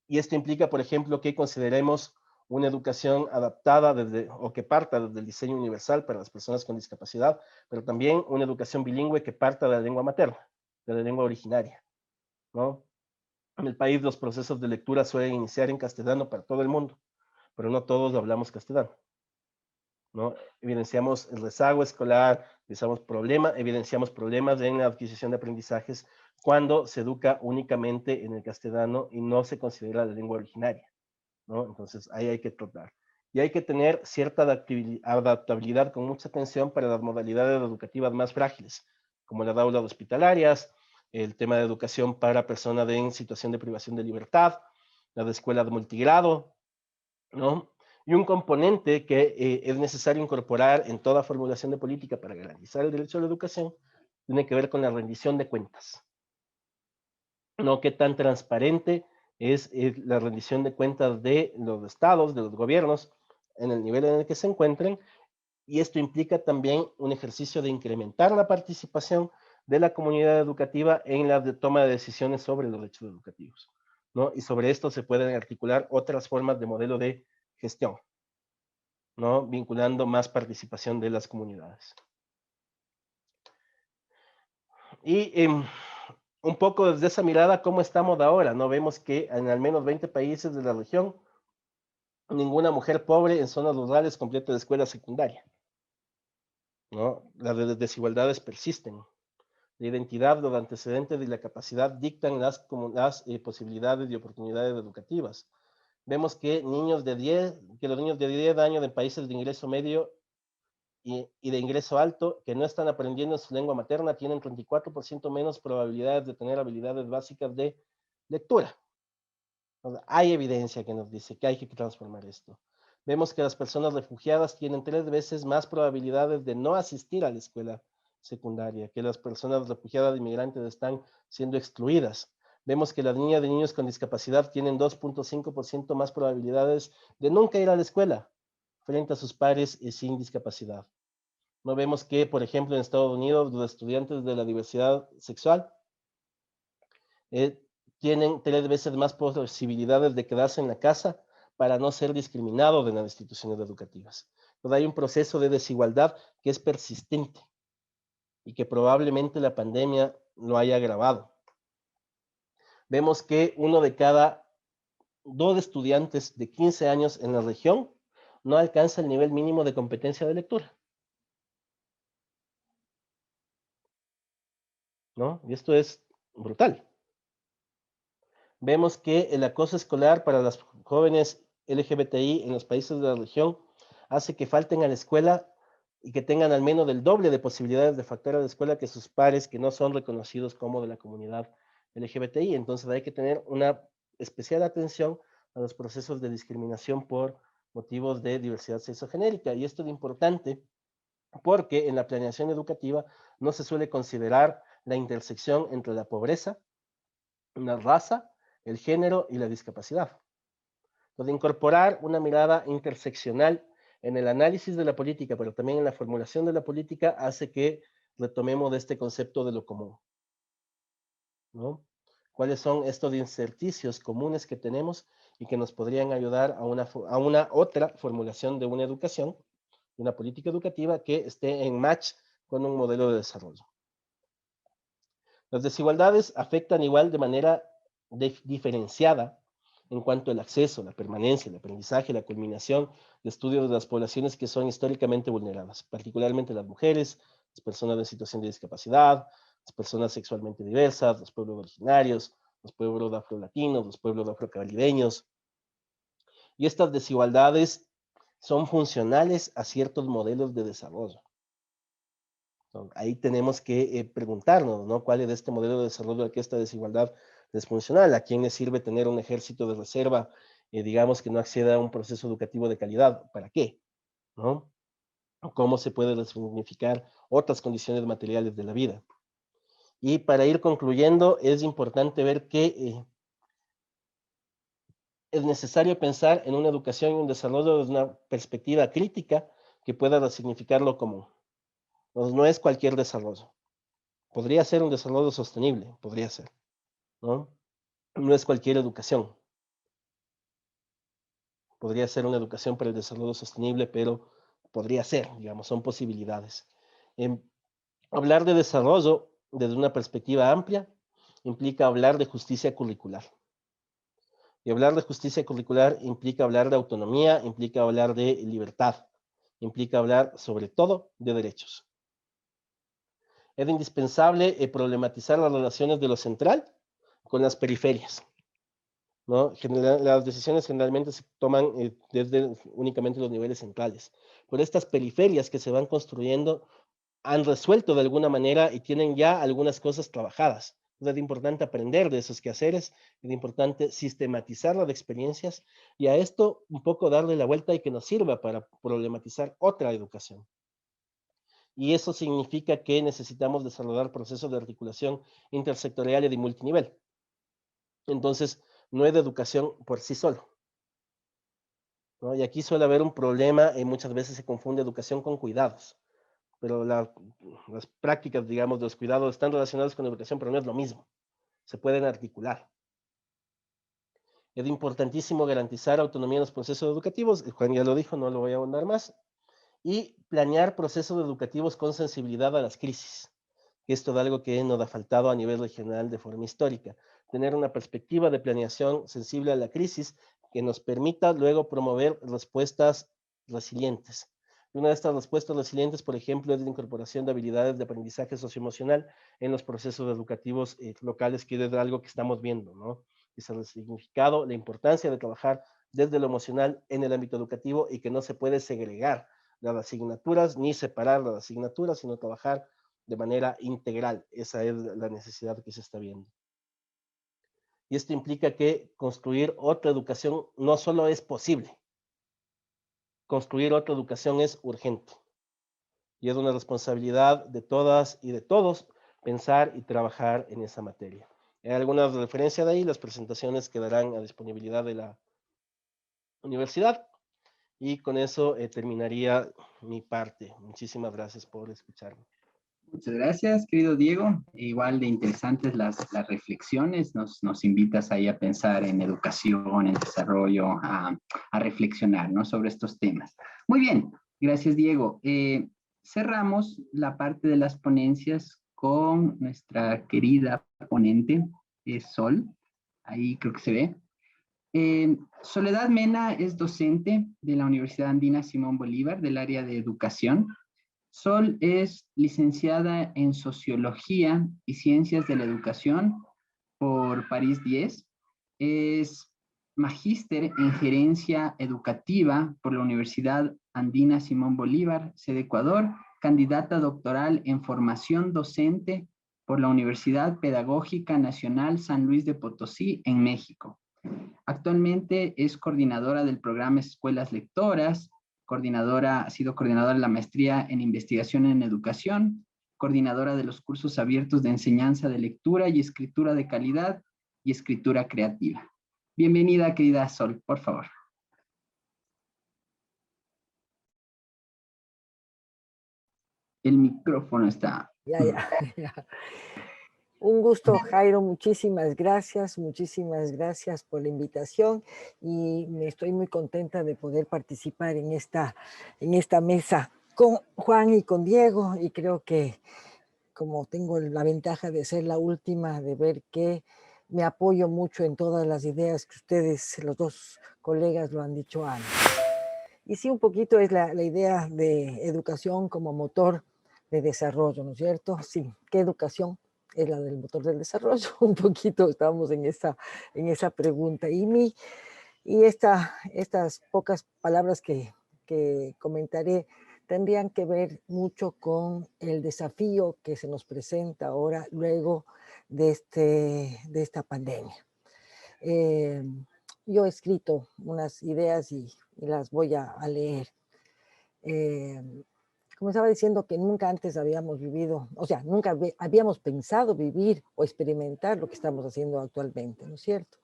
Speaker 3: Y esto implica, por ejemplo, que consideremos una educación adaptada desde, o que parta desde el diseño universal para las personas con discapacidad, pero también una educación bilingüe que parta de la lengua materna, de la lengua originaria, ¿no? En el país los procesos de lectura suelen iniciar en castellano para todo el mundo, pero no todos hablamos castellano, ¿no? Evidenciamos el rezago escolar, evidenciamos problemas en la adquisición de aprendizajes cuando se educa únicamente en el castellano y no se considera la lengua originaria, ¿no? Entonces ahí hay que tratar. Y hay que tener cierta adaptabilidad con mucha atención para las modalidades educativas más frágiles, como las aulas hospitalarias, el tema de educación para personas en situación de privación de libertad, las escuelas de multigrado, ¿no? Y un componente que es necesario incorporar en toda formulación de política para garantizar el derecho a la educación tiene que ver con la rendición de cuentas, ¿no? Qué tan transparente es la rendición de cuentas de los estados, de los gobiernos, en el nivel en el que se encuentren, y esto implica también un ejercicio de incrementar la participación de la comunidad educativa en la toma de decisiones sobre los derechos educativos, ¿no? Y sobre esto se pueden articular otras formas de modelo de gestión, ¿no? Vinculando más participación de las comunidades. Y un poco desde esa mirada, ¿cómo estamos ahora? ¿No? Vemos que en al menos 20 países de la región, ninguna mujer pobre en zonas rurales completa la escuela secundaria, ¿no? Las desigualdades persisten. La identidad, los antecedentes y la capacidad dictan las posibilidades y oportunidades educativas. Vemos que los niños de 10 años de países de ingreso medio y de ingreso alto que no están aprendiendo su lengua materna tienen 34% menos probabilidades de tener habilidades básicas de lectura. Hay evidencia que nos dice que hay que transformar esto. Vemos que las personas refugiadas tienen 3 veces más probabilidades de no asistir a la escuela secundaria, que las personas refugiadas e inmigrantes están siendo excluidas. Vemos que las niñas y niños con discapacidad tienen 2.5% más probabilidades de nunca ir a la escuela frente a sus pares sin discapacidad. No vemos que, por ejemplo, en Estados Unidos, los estudiantes de la diversidad sexual eh, tienen 3 veces más posibilidades de quedarse en la casa para no ser discriminados en las instituciones educativas. Entonces hay un proceso de desigualdad que es persistente y que probablemente la pandemia lo haya agravado. Vemos que 1 de cada 2 estudiantes de 15 años en la región no alcanza el nivel mínimo de competencia de lectura, ¿no? Y esto es brutal. Vemos que el acoso escolar para las jóvenes LGBTI en los países de la región hace que falten a la escuela y que tengan al menos el doble de posibilidades de faltar a la escuela que sus pares que no son reconocidos como de la comunidad LGBTI. Entonces hay que tener una especial atención a los procesos de discriminación por motivos de diversidad sexogenérica. Y esto es importante porque en la planeación educativa no se suele considerar la intersección entre la pobreza, la raza, el género y la discapacidad. Entonces, incorporar una mirada interseccional en el análisis de la política, pero también en la formulación de la política, hace que retomemos de este concepto de lo común, ¿no? ¿Cuáles son estos incerticios comunes que tenemos y que nos podrían ayudar a una otra formulación de una educación, de una política educativa que esté en match con un modelo de desarrollo? Las desigualdades afectan igual de manera diferenciada en cuanto al acceso, la permanencia, el aprendizaje, la culminación de estudios de las poblaciones que son históricamente vulneradas, particularmente las mujeres, las personas en situación de discapacidad, las personas sexualmente diversas, los pueblos originarios, los pueblos afrolatinos, los pueblos afrocaribeños. Y estas desigualdades son funcionales a ciertos modelos de desarrollo. Ahí tenemos que preguntarnos, ¿no? ¿Cuál es este modelo de desarrollo al que esta desigualdad es funcional? ¿A quién le sirve tener un ejército de reserva, digamos, que no acceda a un proceso educativo de calidad? ¿Para qué? ¿No? ¿Cómo se puede resignificar otras condiciones materiales de la vida? Y para ir concluyendo, es importante ver que es necesario pensar en una educación y un desarrollo desde una perspectiva crítica que pueda resignificar lo común. Entonces, no es cualquier desarrollo. Podría ser un desarrollo sostenible, podría ser, ¿no? No es cualquier educación. Podría ser una educación para el desarrollo sostenible, pero podría ser, digamos, son posibilidades. Eh, Hablar de desarrollo desde una perspectiva amplia implica hablar de justicia curricular. Y hablar de justicia curricular implica hablar de autonomía, implica hablar de libertad, implica hablar sobre todo de derechos. Es indispensable problematizar las relaciones de lo central con las periferias, ¿no? Las decisiones generalmente se toman desde únicamente los niveles centrales, pero estas periferias que se van construyendo han resuelto de alguna manera y tienen ya algunas cosas trabajadas. Entonces es importante aprender de esos quehaceres, es importante sistematizar las experiencias y a esto un poco darle la vuelta y que nos sirva para problematizar otra educación. Y eso significa que necesitamos desarrollar procesos de articulación intersectorial y de multinivel. Entonces, no es de educación por sí solo, ¿no? Y aquí suele haber un problema y muchas veces se confunde educación con cuidados, pero las prácticas, digamos, de los cuidados están relacionadas con la educación, pero no es lo mismo, se pueden articular. Es importantísimo garantizar autonomía en los procesos educativos, Juan ya lo dijo, no lo voy a abundar más, y planear procesos educativos con sensibilidad a las crisis. Esto es algo que nos ha faltado a nivel regional de forma histórica. Tener una perspectiva de planeación sensible a la crisis que nos permita luego promover respuestas resilientes. Una de estas respuestas resilientes, por ejemplo, es la incorporación de habilidades de aprendizaje socioemocional en los procesos educativos locales, que es algo que estamos viendo, ¿no? Es el significado, la importancia de trabajar desde lo emocional en el ámbito educativo y que no se puede segregar las asignaturas ni separar las asignaturas, sino trabajar de manera integral. Esa es la necesidad que se está viendo. Y esto implica que construir otra educación no solo es posible, construir otra educación es urgente. Y es una responsabilidad de todas y de todos pensar y trabajar en esa materia. Hay algunas referencias de ahí, las presentaciones quedarán a disponibilidad de la universidad. Y con eso terminaría mi parte. Muchísimas gracias por escucharme.
Speaker 1: Muchas gracias, querido Diego. Igual de interesantes las reflexiones. Nos invitas ahí a pensar en educación, en desarrollo, a reflexionar, ¿no? Sobre estos temas. Muy bien, gracias, Diego. Cerramos la parte de las ponencias con nuestra querida ponente, Sol. Ahí creo que se ve. Soledad Mena es docente de la Universidad Andina Simón Bolívar del área de educación. Sol es licenciada en Sociología y Ciencias de la Educación por París 10. Es magíster en Gerencia Educativa por la Universidad Andina Simón Bolívar, sede Ecuador, candidata doctoral en Formación Docente por la Universidad Pedagógica Nacional San Luis de Potosí, en México. Actualmente es coordinadora del programa Escuelas Lectoras, ha sido coordinadora de la maestría en investigación en educación, coordinadora de los cursos abiertos de enseñanza de lectura y escritura de calidad y escritura creativa. Bienvenida, querida Sol, por favor. El micrófono está...
Speaker 4: Ya. Un gusto, Jairo, muchísimas gracias por la invitación y me estoy muy contenta de poder participar en esta mesa con Juan y con Diego, y creo que como tengo la ventaja de ser la última, de ver que me apoyo mucho en todas las ideas que ustedes, los dos colegas, lo han dicho antes. Y sí, un poquito es la idea de educación como motor de desarrollo, ¿no es cierto? Sí, ¿qué educación es la del motor del desarrollo? Un poquito estamos en esa pregunta. Y estas pocas palabras que comentaré tendrían que ver mucho con el desafío que se nos presenta ahora luego de esta pandemia. Yo he escrito unas ideas y las voy a leer. Como estaba diciendo, que nunca antes habíamos vivido, o sea, nunca habíamos pensado vivir o experimentar lo que estamos haciendo actualmente, ¿no es cierto?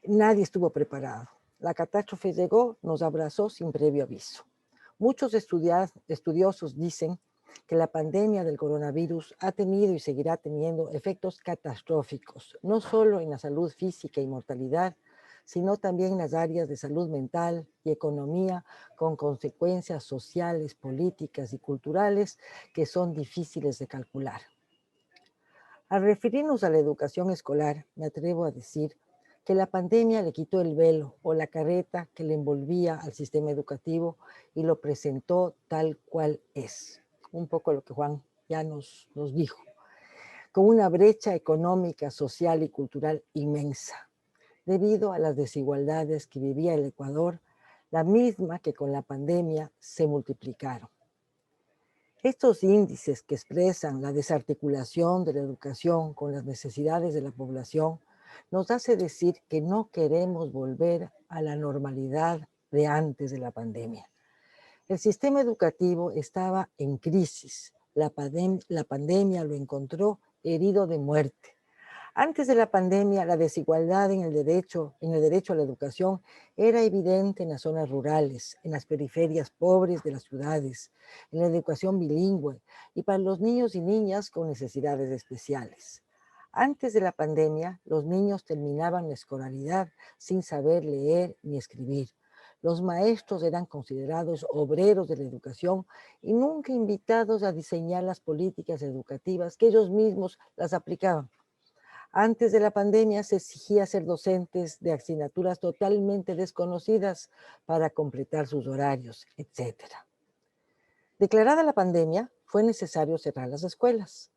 Speaker 4: Nadie estuvo preparado. La catástrofe llegó, nos abrazó sin previo aviso. Muchos estudiosos dicen que la pandemia del coronavirus ha tenido y seguirá teniendo efectos catastróficos, no solo en la salud física y mortalidad, sino también en las áreas de salud mental y economía, con consecuencias sociales, políticas y culturales que son difíciles de calcular. Al referirnos a la educación escolar, me atrevo a decir que la pandemia le quitó el velo o la careta que le envolvía al sistema educativo y lo presentó tal cual es. Un poco lo que Juan ya nos dijo, con una brecha económica, social y cultural inmensa, debido a las desigualdades que vivía el Ecuador, la misma que con la pandemia se multiplicaron. Estos índices que expresan la desarticulación de la educación con las necesidades de la población nos hace decir que no queremos volver a la normalidad de antes de la pandemia. El sistema educativo estaba en crisis. La pandemia lo encontró herido de muerte. Antes de la pandemia, la desigualdad en el derecho a la educación era evidente en las zonas rurales, en las periferias pobres de las ciudades, en la educación bilingüe y para los niños y niñas con necesidades especiales. Antes de la pandemia, los niños terminaban la escolaridad sin saber leer ni escribir. Los maestros eran considerados obreros de la educación y nunca invitados a diseñar las políticas educativas que ellos mismos las aplicaban. Antes de la pandemia se exigía ser docentes de asignaturas totalmente desconocidas para completar sus horarios, etc. Declarada la pandemia, fue necesario cerrar las escuelas.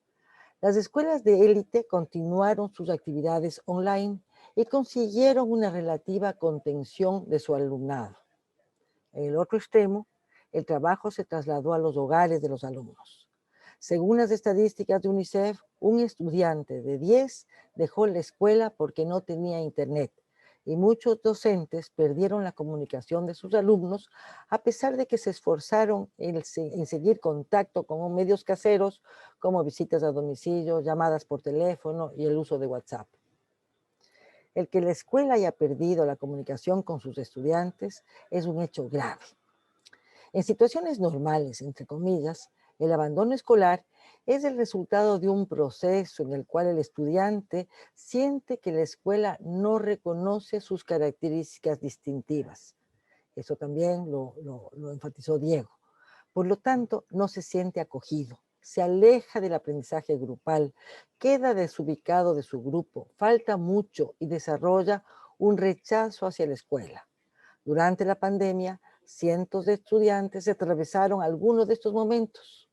Speaker 4: Las escuelas de élite continuaron sus actividades online y consiguieron una relativa contención de su alumnado. En el otro extremo, el trabajo se trasladó a los hogares de los alumnos. Según las estadísticas de UNICEF, un estudiante de 10 dejó la escuela porque no tenía internet y muchos docentes perdieron la comunicación de sus alumnos a pesar de que se esforzaron en seguir contacto con medios caseros como visitas a domicilio, llamadas por teléfono y el uso de WhatsApp. El que la escuela haya perdido la comunicación con sus estudiantes es un hecho grave. En situaciones normales, entre comillas, el abandono escolar es el resultado de un proceso en el cual el estudiante siente que la escuela no reconoce sus características distintivas. Eso también lo enfatizó Diego. Por lo tanto, no se siente acogido, se aleja del aprendizaje grupal, queda desubicado de su grupo, falta mucho y desarrolla un rechazo hacia la escuela. Durante la pandemia, cientos de estudiantes atravesaron algunos de estos momentos.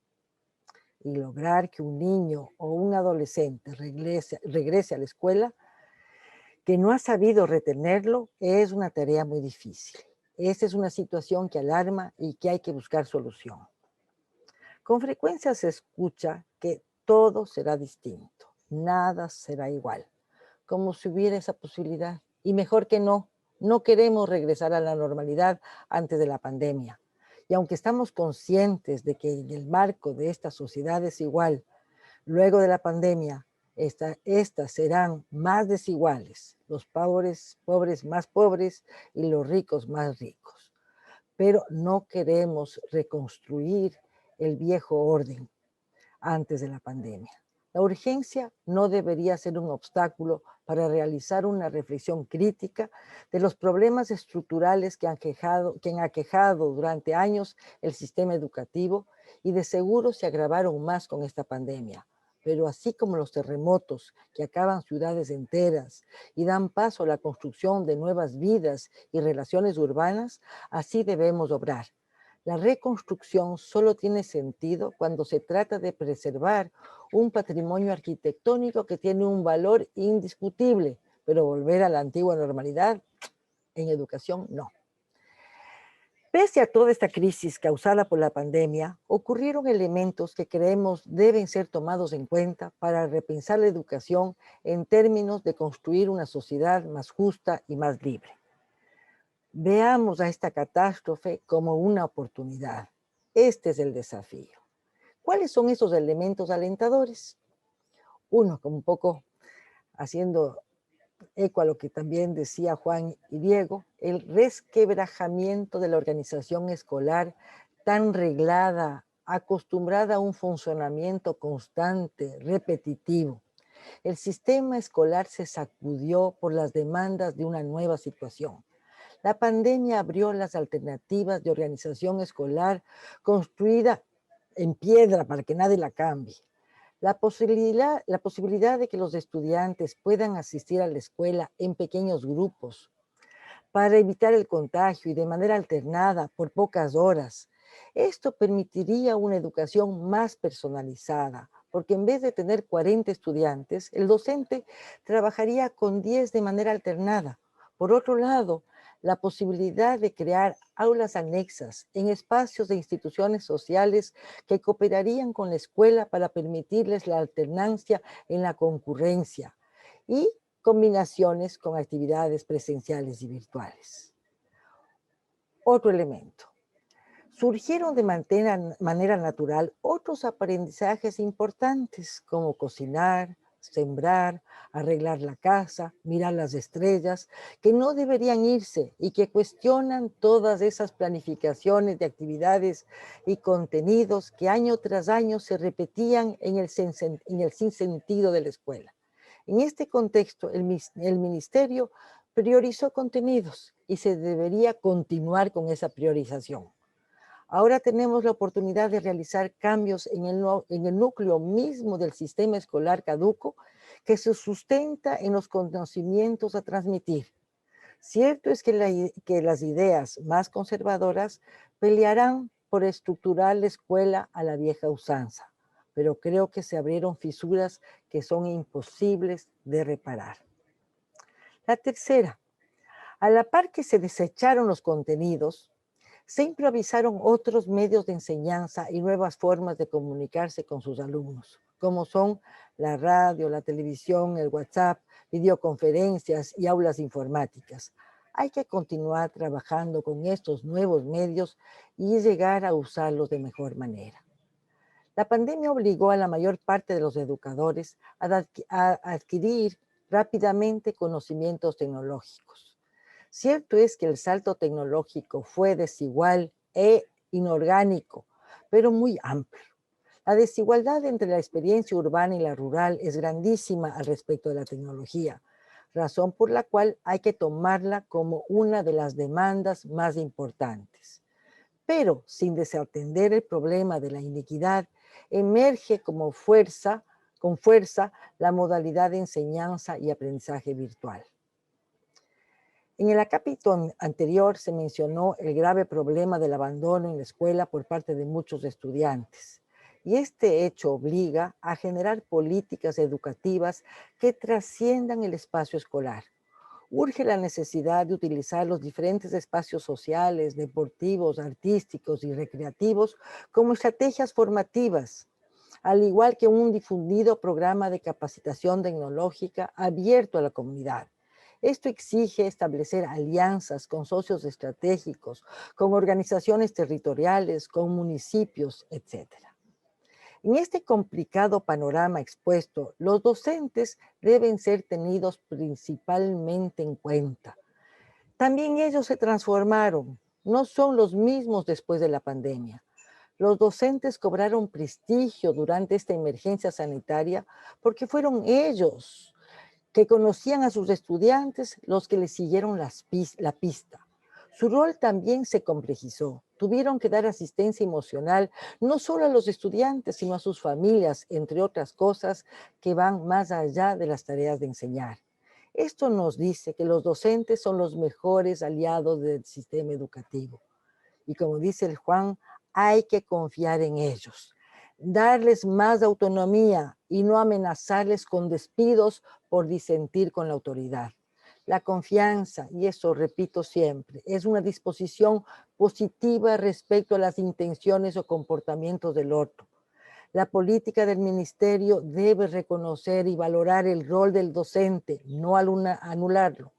Speaker 4: Y lograr que un niño o un adolescente regrese a la escuela que no ha sabido retenerlo es una tarea muy difícil. Esa es una situación que alarma y que hay que buscar solución. Con frecuencia se escucha que todo será distinto, nada será igual, como si hubiera esa posibilidad. Y mejor que no queremos regresar a la normalidad antes de la pandemia. Y aunque estamos conscientes de que en el marco de esta sociedad desigual, luego de la pandemia, estas serán más desiguales, los pobres más pobres y los ricos más ricos. Pero no queremos reconstruir el viejo orden antes de la pandemia. La urgencia no debería ser un obstáculo para realizar una reflexión crítica de los problemas estructurales que han aquejado durante años el sistema educativo y de seguro se agravaron más con esta pandemia. Pero así como los terremotos que acaban ciudades enteras y dan paso a la construcción de nuevas vidas y relaciones urbanas, así debemos obrar. La reconstrucción solo tiene sentido cuando se trata de preservar un patrimonio arquitectónico que tiene un valor indiscutible, pero volver a la antigua normalidad en educación no. Pese a toda esta crisis causada por la pandemia, ocurrieron elementos que creemos deben ser tomados en cuenta para repensar la educación en términos de construir una sociedad más justa y más libre. Veamos a esta catástrofe como una oportunidad. Este es el desafío. ¿Cuáles son esos elementos alentadores? Uno, como un poco haciendo eco a lo que también decía Juan y Diego, el resquebrajamiento de la organización escolar tan reglada, acostumbrada a un funcionamiento constante, repetitivo. El sistema escolar se sacudió por las demandas de una nueva situación. La pandemia abrió las alternativas de organización escolar construida en piedra para que nadie la cambie. La posibilidad de que los estudiantes puedan asistir a la escuela en pequeños grupos para evitar el contagio y de manera alternada por pocas horas Esto permitiría una educación más personalizada, porque en vez de tener 40 estudiantes, el docente trabajaría con 10 de manera alternada. Por otro lado, la posibilidad de crear aulas anexas en espacios de instituciones sociales que cooperarían con la escuela para permitirles la alternancia en la concurrencia y combinaciones con actividades presenciales y virtuales. Otro elemento. Surgieron de manera natural otros aprendizajes importantes como cocinar, sembrar, arreglar la casa, mirar las estrellas, que no deberían irse y que cuestionan todas esas planificaciones de actividades y contenidos que año tras año se repetían en el sinsentido de la escuela. En este contexto, el ministerio priorizó contenidos y se debería continuar con esa priorización. Ahora tenemos la oportunidad de realizar cambios en el núcleo mismo del sistema escolar caduco que se sustenta en los conocimientos a transmitir. Cierto es que las ideas más conservadoras pelearán por estructurar la escuela a la vieja usanza, pero creo que se abrieron fisuras que son imposibles de reparar. La tercera, a la par que se desecharon los contenidos, se improvisaron otros medios de enseñanza y nuevas formas de comunicarse con sus alumnos, como son la radio, la televisión, el WhatsApp, videoconferencias y aulas informáticas. Hay que continuar trabajando con estos nuevos medios y llegar a usarlos de mejor manera. La pandemia obligó a la mayor parte de los educadores a adquirir rápidamente conocimientos tecnológicos. Cierto es que el salto tecnológico fue desigual e inorgánico, pero muy amplio. La desigualdad entre la experiencia urbana y la rural es grandísima al respecto de la tecnología, razón por la cual hay que tomarla como una de las demandas más importantes. Pero sin desatender el problema de la inequidad, emerge con fuerza la modalidad de enseñanza y aprendizaje virtual. En el capítulo anterior se mencionó el grave problema del abandono en la escuela por parte de muchos estudiantes. Y este hecho obliga a generar políticas educativas que trasciendan el espacio escolar. Urge la necesidad de utilizar los diferentes espacios sociales, deportivos, artísticos y recreativos como estrategias formativas, al igual que un difundido programa de capacitación tecnológica abierto a la comunidad. Esto exige establecer alianzas con socios estratégicos, con organizaciones territoriales, con municipios, etc. En este complicado panorama expuesto, los docentes deben ser tenidos principalmente en cuenta. También ellos se transformaron, no son los mismos después de la pandemia. Los docentes cobraron prestigio durante esta emergencia sanitaria porque fueron ellos que conocían a sus estudiantes los que les siguieron la pista. Su rol también se complejizó. Tuvieron que dar asistencia emocional no solo a los estudiantes, sino a sus familias, entre otras cosas que van más allá de las tareas de enseñar. Esto nos dice que los docentes son los mejores aliados del sistema educativo. Y como dice el Juan, hay que confiar en ellos, darles más autonomía y no amenazarles con despidos por disentir con la autoridad. La confianza, y eso repito siempre, es una disposición positiva respecto a las intenciones o comportamientos del otro. La política del ministerio debe reconocer y valorar el rol del docente, no anularlo.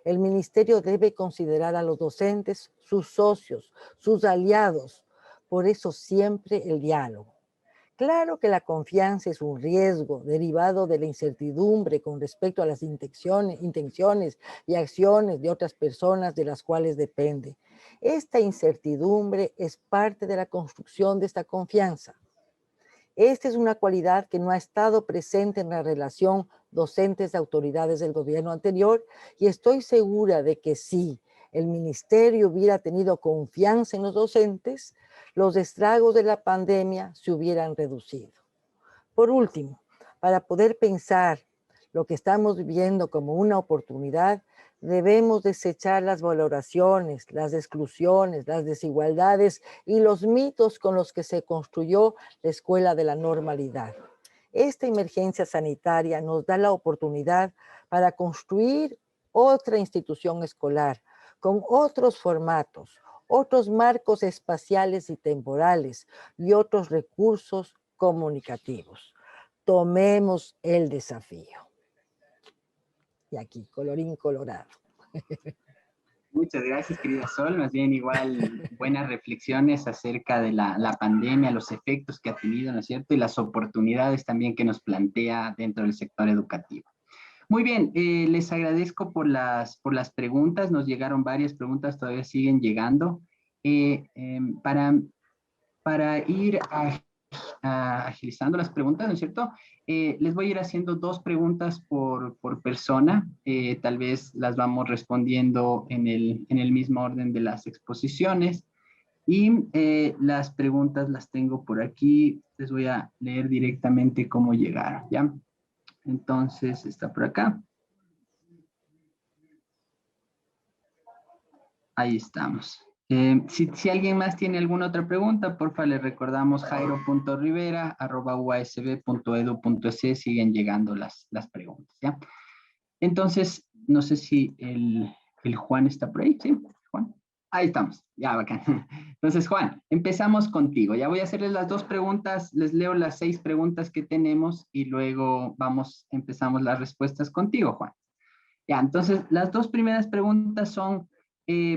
Speaker 4: El ministerio debe considerar a los docentes sus socios, sus aliados. Por eso siempre el diálogo. Claro que la confianza es un riesgo derivado de la incertidumbre con respecto a las intenciones y acciones de otras personas de las cuales depende. Esta incertidumbre es parte de la construcción de esta confianza. Esta es una cualidad que no ha estado presente en la relación docentes-autoridades del gobierno anterior y estoy segura de que si el ministerio hubiera tenido confianza en los docentes, los estragos de la pandemia se hubieran reducido. Por último, para poder pensar lo que estamos viviendo como una oportunidad, debemos desechar las valoraciones, las exclusiones, las desigualdades y los mitos con los que se construyó la escuela de la normalidad. Esta emergencia sanitaria nos da la oportunidad para construir otra institución escolar con otros formatos, otros marcos espaciales y temporales y otros recursos comunicativos. Tomemos el desafío. Y aquí, colorín colorado.
Speaker 1: Muchas gracias, querida Sol. Más bien, igual, buenas reflexiones acerca de la pandemia, los efectos que ha tenido, ¿no es cierto? Y las oportunidades también que nos plantea dentro del sector educativo. Muy bien, les agradezco por las preguntas. Nos llegaron varias preguntas, todavía siguen llegando. Para ir agilizando las preguntas, ¿no es cierto? Les voy a ir haciendo 2 preguntas por persona. Tal vez las vamos respondiendo en el mismo orden de las exposiciones. Y las preguntas las tengo por aquí. Les voy a leer directamente cómo llegaron, ¿ya? Entonces, está por acá. Ahí estamos. Si alguien más tiene alguna otra pregunta, porfa, le recordamos jairo.rivera@uasb.edu.es. Siguen llegando las preguntas, ¿ya? Entonces, no sé si el Juan está por ahí, ¿sí? Juan. Ahí estamos, ya, bacán. Entonces, Juan, empezamos contigo. Ya voy a hacerles las 2 preguntas, les leo las 6 preguntas que tenemos y luego empezamos las respuestas contigo, Juan. Ya, entonces, las 2 primeras preguntas son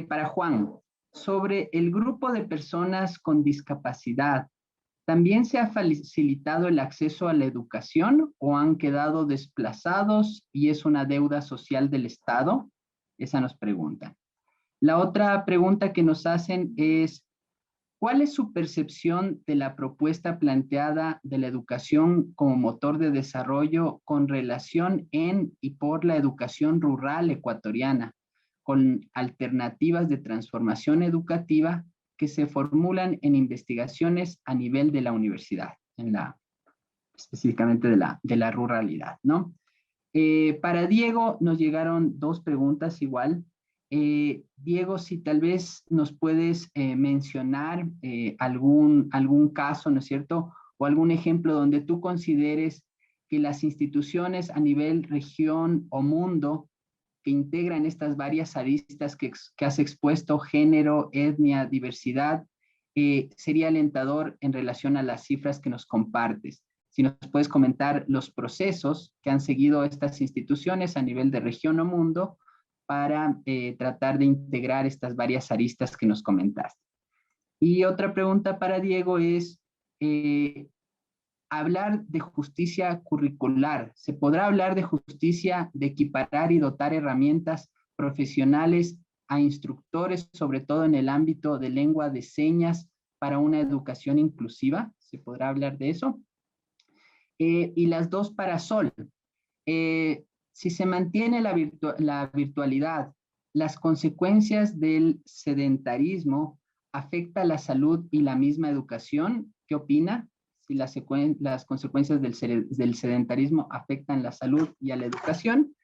Speaker 1: para Juan. Sobre el grupo de personas con discapacidad, ¿también se ha facilitado el acceso a la educación o han quedado desplazados y es una deuda social del Estado? Esa nos preguntan. La otra pregunta que nos hacen es, ¿cuál es su percepción de la propuesta planteada de la educación como motor de desarrollo con relación en y por la educación rural ecuatoriana, con alternativas de transformación educativa que se formulan en investigaciones a nivel de la universidad, específicamente de la ruralidad, ¿no? Para Diego nos llegaron 2 preguntas igual. Diego, si tal vez nos puedes mencionar algún caso, ¿no es cierto? O algún ejemplo donde tú consideres que las instituciones a nivel región o mundo que integran estas varias aristas que has expuesto, género, etnia, diversidad, sería alentador en relación a las cifras que nos compartes. Si nos puedes comentar los procesos que han seguido estas instituciones a nivel de región o mundo para tratar de integrar estas varias aristas que nos comentaste. Y otra pregunta para Diego es, hablar de justicia curricular. ¿Se podrá hablar de justicia de equiparar y dotar herramientas profesionales a instructores, sobre todo en el ámbito de lengua de señas, para una educación inclusiva? ¿Se podrá hablar de eso? Y las 2 para Sol. Si se mantiene la virtualidad, ¿las consecuencias del sedentarismo afectan la salud y la misma educación? ¿Qué opina? Si las consecuencias del sedentarismo afectan la salud y a la educación.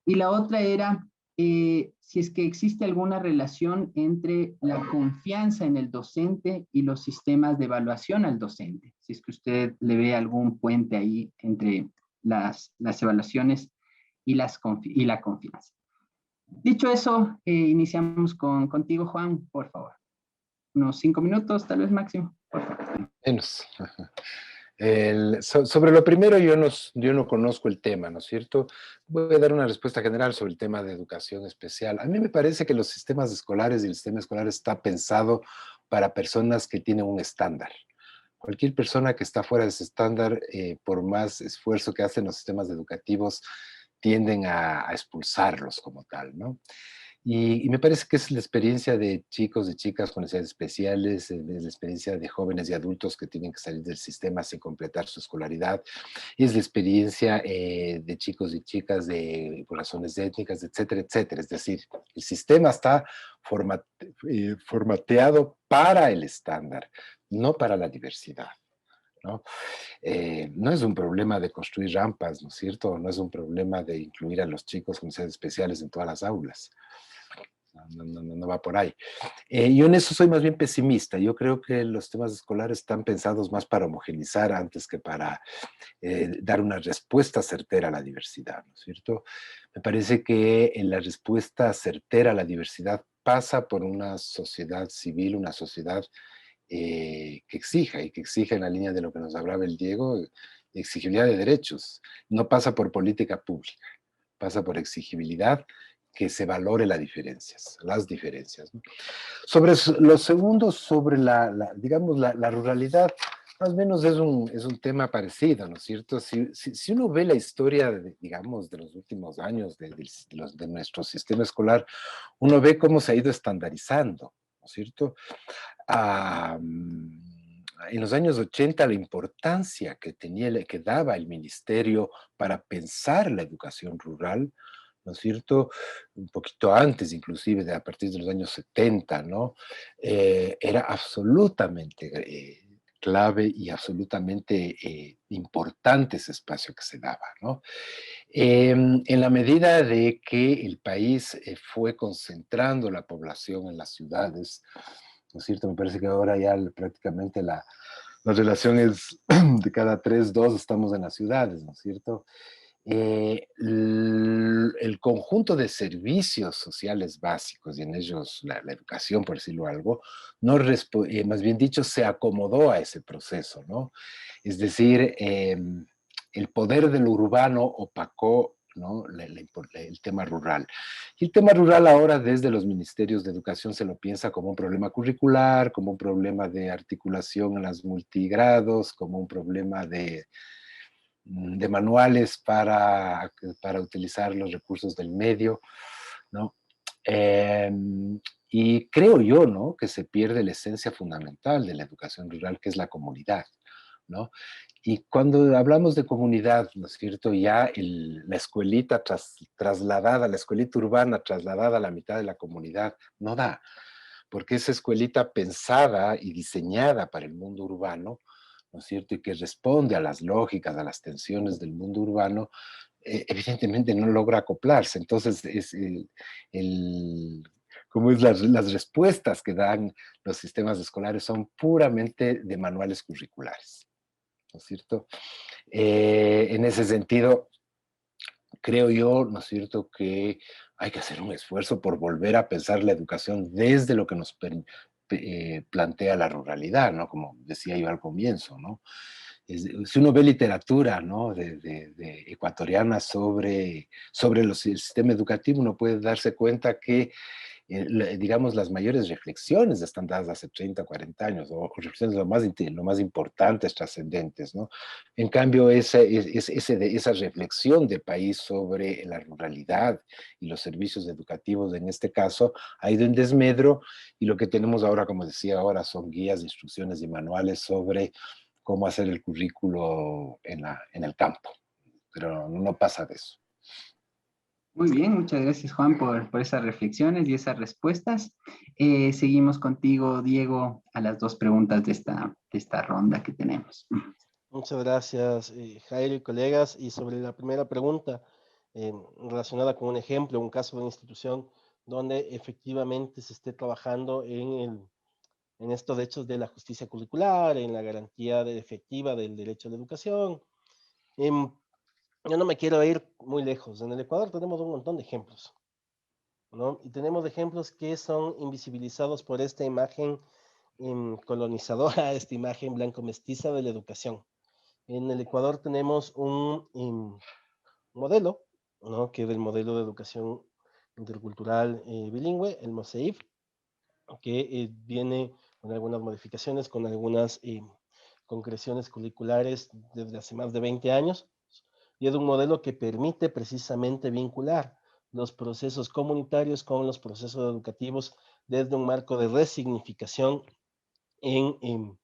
Speaker 1: Y la otra era si es que existe alguna relación entre la confianza en el docente y los sistemas de evaluación al docente. Si es que usted le ve algún puente ahí entre las evaluaciones y la confianza. Dicho eso, iniciamos contigo, Juan, por favor. Unos 5 minutos, tal vez máximo, por favor.
Speaker 2: Menos. Sobre lo primero, yo no conozco el tema, ¿no es cierto? Voy a dar una respuesta general sobre el tema de educación especial. A mí me parece que los sistemas escolares y el sistema escolar está pensado para personas que tienen un estándar. Cualquier persona que está fuera de ese estándar, por más esfuerzo que hacen los sistemas educativos, tienden a expulsarlos como tal, ¿no? Y me parece que es la experiencia de chicos y chicas con necesidades especiales, es la experiencia de jóvenes y adultos que tienen que salir del sistema sin completar su escolaridad, es la experiencia de chicos y chicas por razones étnicas, etcétera, etcétera. Es decir, el sistema está formateado para el estándar, no para la diversidad. ¿no? No es un problema de construir rampas, ¿no es cierto? No es un problema de incluir a los chicos con necesidades especiales en todas las aulas. No va por ahí. Yo en eso soy más bien pesimista. Yo creo que los temas escolares están pensados más para homogenizar antes que para dar una respuesta certera a la diversidad, ¿no es cierto? Me parece que la respuesta certera a la diversidad pasa por una sociedad civil, una sociedad que exija y que exija en la línea de lo que nos hablaba el Diego, exigibilidad de derechos. No pasa por política pública, pasa por exigibilidad, que se valore las diferencias, ¿no? Sobre lo segundo, sobre digamos, la ruralidad, más o menos es un tema parecido, ¿no es cierto? Si uno ve la historia, digamos, de los últimos años de nuestro sistema escolar, uno ve cómo se ha ido estandarizando, ¿no es cierto? En los años 80 la importancia que que daba el ministerio para pensar la educación rural, ¿no es cierto? Un poquito antes, inclusive, a partir de los años 70, ¿no? Era absolutamente clave y absolutamente importante ese espacio que se daba, ¿no? En la medida de que el país fue concentrando la población en las ciudades, ¿no es cierto? Me parece que ahora ya prácticamente la relación es de cada 3, 2 estamos en las ciudades, ¿no es cierto? El conjunto de servicios sociales básicos, y en ellos la educación, por decirlo algo, no más bien dicho, se acomodó a ese proceso, ¿no? Es decir, el poder del urbano opacó, ¿no? El tema rural. Y el tema rural ahora desde los ministerios de educación se lo piensa como un problema curricular, como un problema de articulación en las multigrados, como un problema de manuales para utilizar los recursos del medio, ¿no? Eh, y creo yo, ¿no? Que se pierde la esencia fundamental de la educación rural, que es la comunidad, ¿no? Y cuando hablamos de comunidad, ¿no es cierto? Ya la escuelita trasladada, la escuelita urbana trasladada a la mitad de la comunidad, no da, porque esa escuelita pensada y diseñada para el mundo urbano, ¿no es cierto? Y que responde a las lógicas, a las tensiones del mundo urbano, evidentemente no logra acoplarse. Entonces, como es las respuestas que dan los sistemas escolares son puramente de manuales curriculares, ¿no es cierto? En ese sentido, creo yo, ¿no es cierto?, que hay que hacer un esfuerzo por volver a pensar la educación desde lo que nos plantea la ruralidad, ¿no? Como decía yo al comienzo, ¿no? Si uno ve literatura, ¿no? de ecuatoriana sobre el sistema educativo, uno puede darse cuenta que digamos, las mayores reflexiones están dadas hace 30, 40 años, o reflexiones lo más importantes, trascendentes, ¿no? En cambio, esa reflexión de país sobre la ruralidad y los servicios educativos, en este caso, ha ido en desmedro, y lo que tenemos ahora, como decía ahora, son guías, instrucciones y manuales sobre cómo hacer el currículo en el campo, pero no pasa de eso.
Speaker 1: Muy bien, muchas gracias Juan por esas reflexiones y esas respuestas. Seguimos contigo, Diego, a las dos preguntas de esta ronda que tenemos.
Speaker 3: Muchas gracias, Jairo y colegas. Y sobre la primera pregunta, relacionada con un ejemplo, un caso de una institución donde efectivamente se esté trabajando en estos hechos de la justicia curricular, en la garantía efectiva del derecho a la educación. Yo no me quiero ir muy lejos. En el Ecuador tenemos un montón de ejemplos, ¿no? Y tenemos ejemplos que son invisibilizados por esta imagen colonizadora, esta imagen blanco-mestiza de la educación. En el Ecuador tenemos un modelo, ¿no? Que es el modelo de educación intercultural bilingüe, el MOSEIF, que viene con algunas modificaciones, con algunas concreciones curriculares desde hace más de 20 años, y es un modelo que permite precisamente vincular los procesos comunitarios con los procesos educativos desde un marco de resignificación en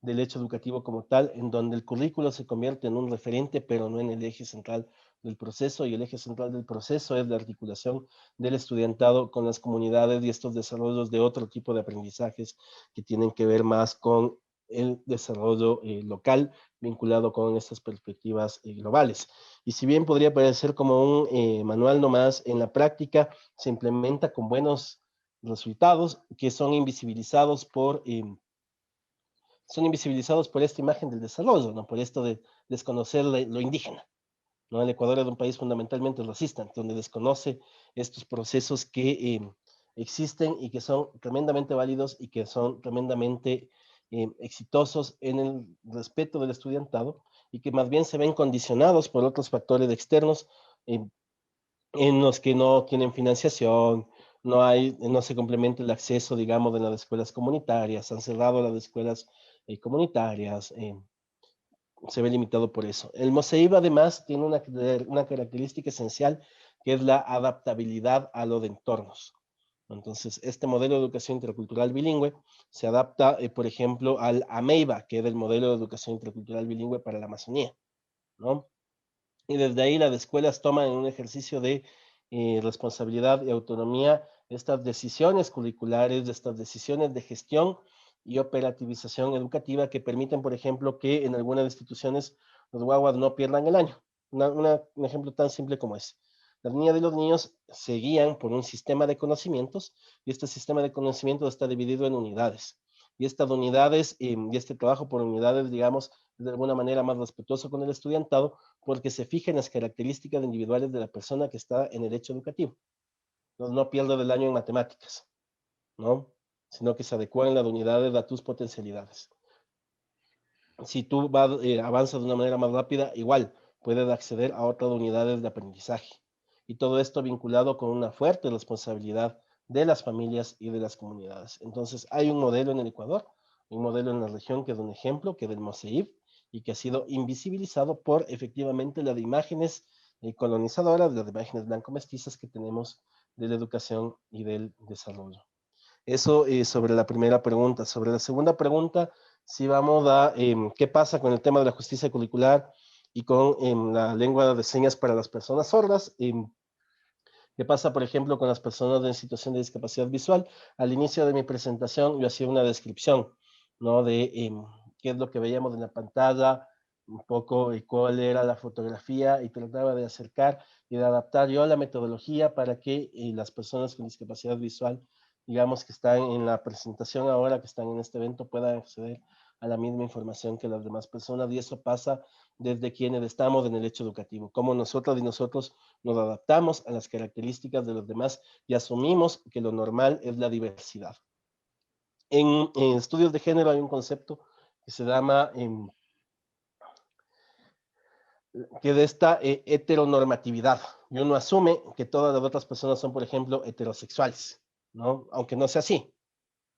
Speaker 3: del hecho educativo como tal, en donde el currículo se convierte en un referente, pero no en el eje central del proceso, y el eje central del proceso es la articulación del estudiantado con las comunidades y estos desarrollos de otro tipo de aprendizajes que tienen que ver más con el desarrollo local vinculado con estas perspectivas globales. Y si bien podría parecer como un manual nomás, en la práctica se implementa con buenos resultados que son invisibilizados por esta imagen del desarrollo, ¿no? Por esto de desconocer lo indígena, ¿no? El Ecuador es un país fundamentalmente racista, donde desconoce estos procesos que existen y que son tremendamente válidos y que son tremendamente exitosos en el respeto del estudiantado y que más bien se ven condicionados por otros factores externos eh, en los que no tienen financiación, no se complementa el acceso, digamos, de las escuelas comunitarias, han cerrado las escuelas comunitarias, se ve limitado por eso. El MOSEIB además tiene una característica esencial que es la adaptabilidad a los entornos. Entonces, este modelo de educación intercultural bilingüe se adapta, por ejemplo, al AMEIBA, que es el modelo de educación intercultural bilingüe para la Amazonía, ¿no? Y desde ahí las escuelas toman en un ejercicio de responsabilidad y autonomía estas decisiones curriculares, estas decisiones de gestión y operativización educativa que permiten, por ejemplo, que en algunas instituciones los guaguas no pierdan el año. Un ejemplo tan simple como es. Las niñas y los niños se guían por un sistema de conocimientos y este sistema de conocimientos está dividido en unidades. Y estas unidades y este trabajo por unidades, digamos, de alguna manera más respetuoso con el estudiantado, porque se fija en las características individuales de la persona que está en el hecho educativo. No pierdo del año en matemáticas, ¿no? Sino que se adecúan las unidades a tus potencialidades. Si tú avanzas de una manera más rápida, igual puedes acceder a otras unidades de aprendizaje. Y todo esto vinculado con una fuerte responsabilidad de las familias y de las comunidades. Entonces, hay un modelo en el Ecuador, un modelo en la región que es un ejemplo, que es del MOSEIB, y que ha sido invisibilizado por efectivamente las imágenes colonizadoras, las imágenes blanco-mestizas que tenemos de la educación y del desarrollo. Eso sobre la primera pregunta. Sobre la segunda pregunta, si vamos a qué pasa con el tema de la justicia curricular y con la lengua de señas para las personas sordas. ¿Qué pasa, por ejemplo, con las personas en situación de discapacidad visual? Al inicio de mi presentación yo hacía una descripción, ¿no? De qué es lo que veíamos en la pantalla, un poco cuál era la fotografía y trataba de acercar y de adaptar yo la metodología para que las personas con discapacidad visual, digamos que están en la presentación ahora, que están en este evento, puedan acceder a la misma información que las demás personas y eso pasa desde quienes estamos en el hecho educativo, como nosotros y nosotros nos adaptamos a las características de los demás y asumimos que lo normal es la diversidad. En estudios de género hay un concepto que se llama, que de esta heteronormatividad, y uno asume que todas las otras personas son, por ejemplo, heterosexuales, ¿no? Aunque no sea así,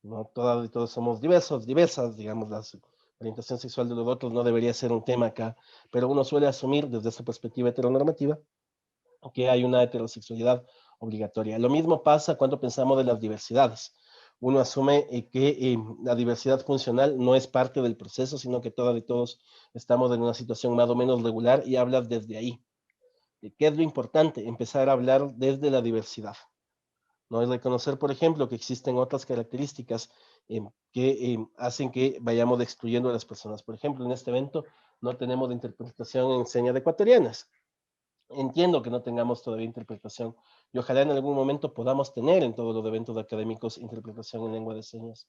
Speaker 3: ¿no? Todas y todos somos diversas, digamos, la orientación sexual de los otros no debería ser un tema acá, pero uno suele asumir desde esa perspectiva heteronormativa que hay una heterosexualidad obligatoria. Lo mismo pasa cuando pensamos de las diversidades. Uno asume que la diversidad funcional no es parte del proceso, sino que todas y todos estamos en una situación más o menos regular y hablas desde ahí. ¿Qué es lo importante? Empezar a hablar desde la diversidad. ¿No? Es reconocer, por ejemplo, que existen otras características que hacen que vayamos excluyendo a las personas. Por ejemplo, en este evento no tenemos interpretación en señas ecuatorianas. Entiendo que no tengamos todavía interpretación y ojalá en algún momento podamos tener en todos los eventos académicos interpretación en lengua de señas.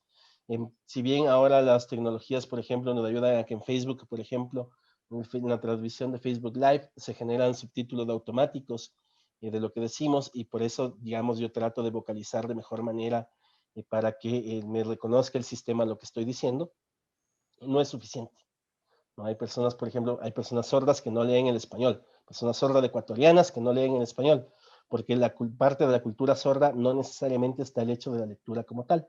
Speaker 3: Si bien ahora las tecnologías, por ejemplo, nos ayudan a que en Facebook, por ejemplo, en la transmisión de Facebook Live se generan subtítulos automáticos de lo que decimos y por eso, digamos, yo trato de vocalizar de mejor manera para que me reconozca el sistema lo que estoy diciendo, no es suficiente. ¿No? Hay personas, por ejemplo, hay personas sordas que no leen el español, personas sordas ecuatorianas que no leen el español, porque parte de la cultura sorda no necesariamente está el hecho de la lectura como tal,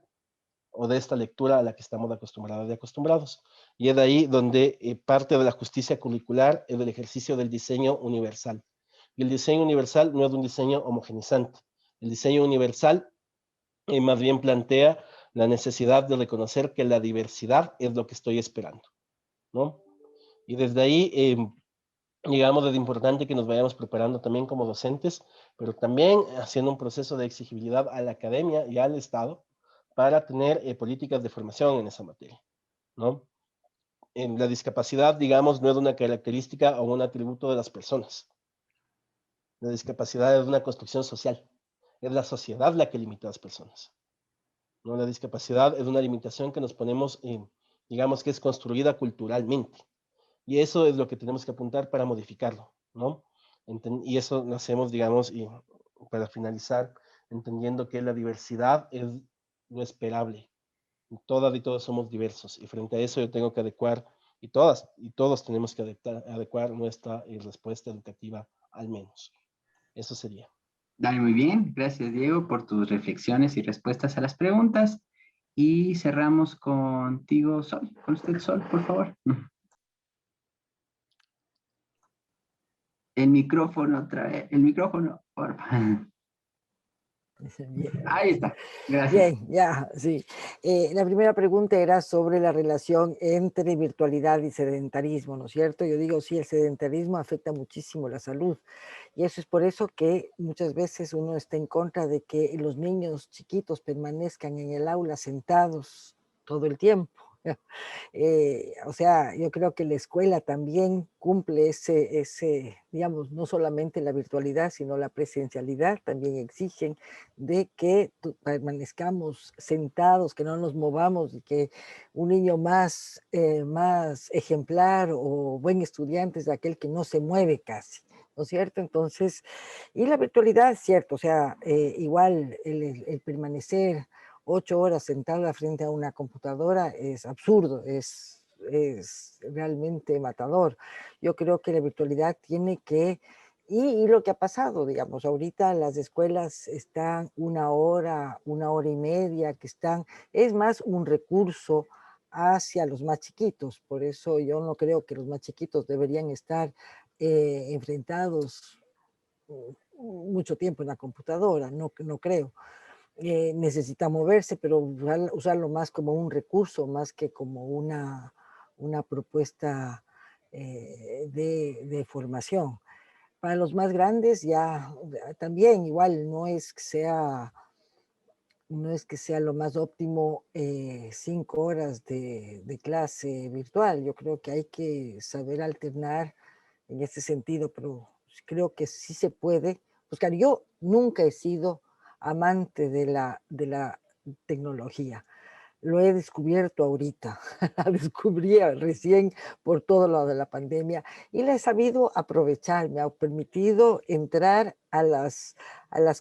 Speaker 3: o de esta lectura a la que estamos acostumbrados y acostumbrados. Y es de ahí donde parte de la justicia curricular es el ejercicio del diseño universal. Y el diseño universal no es un diseño homogenizante. El diseño universal más bien plantea la necesidad de reconocer que la diversidad es lo que estoy esperando, ¿no? Y desde ahí, digamos, es importante que nos vayamos preparando también como docentes, pero también haciendo un proceso de exigibilidad a la academia y al Estado para tener políticas de formación en esa materia, ¿no? la discapacidad, digamos, no es una característica o un atributo de las personas. La discapacidad es una construcción social. Es la sociedad la que limita a las personas, ¿no? La discapacidad es una limitación que nos ponemos, digamos, que es construida culturalmente. Y eso es lo que tenemos que apuntar para modificarlo, ¿no? Y eso lo hacemos, digamos, y para finalizar, entendiendo que la diversidad es lo esperable. Todas y todos somos diversos y frente a eso yo tengo que adecuar, y todas y todos tenemos que adecuar nuestra respuesta educativa al menos. Eso sería.
Speaker 1: Dale, muy bien. Gracias, Diego, por tus reflexiones y respuestas a las preguntas. Y cerramos contigo, Sol. Con usted, Sol, por favor. El micrófono otra vez. El micrófono, por favor.
Speaker 4: Bien.
Speaker 1: Ahí está. Gracias.
Speaker 4: Bien, ya, sí. La primera pregunta era sobre la relación entre virtualidad y sedentarismo, ¿no es cierto? Yo digo, sí, el sedentarismo afecta muchísimo la salud y eso es por eso que muchas veces uno está en contra de que los niños chiquitos permanezcan en el aula sentados todo el tiempo. O sea, yo creo que la escuela también cumple digamos, no solamente la virtualidad, sino la presencialidad, también exigen de que permanezcamos sentados, que no nos movamos y que un niño más ejemplar o buen estudiante es aquel que no se mueve casi. ¿No es cierto? Entonces, y la virtualidad es cierto, o sea, igual el permanecer 8 horas sentada frente a una computadora es absurdo, es realmente matador. Yo creo que la virtualidad tiene que, y lo que ha pasado, digamos, ahorita las escuelas están 1 hora y media, que están, es más un recurso hacia los más chiquitos, por eso yo no creo que los más chiquitos deberían estar enfrentados mucho tiempo en la computadora, no creo. Necesita moverse, pero usarlo más como un recurso, más que como una propuesta de formación. Para los más grandes ya también igual no es que sea lo más óptimo 5 horas de clase virtual. Yo creo que hay que saber alternar en ese sentido, pero creo que sí se puede buscar. Yo nunca he sido amante de la tecnología. Lo he descubierto ahorita, la descubrí recién por todo lo de la pandemia y la he sabido aprovechar, me ha permitido entrar a las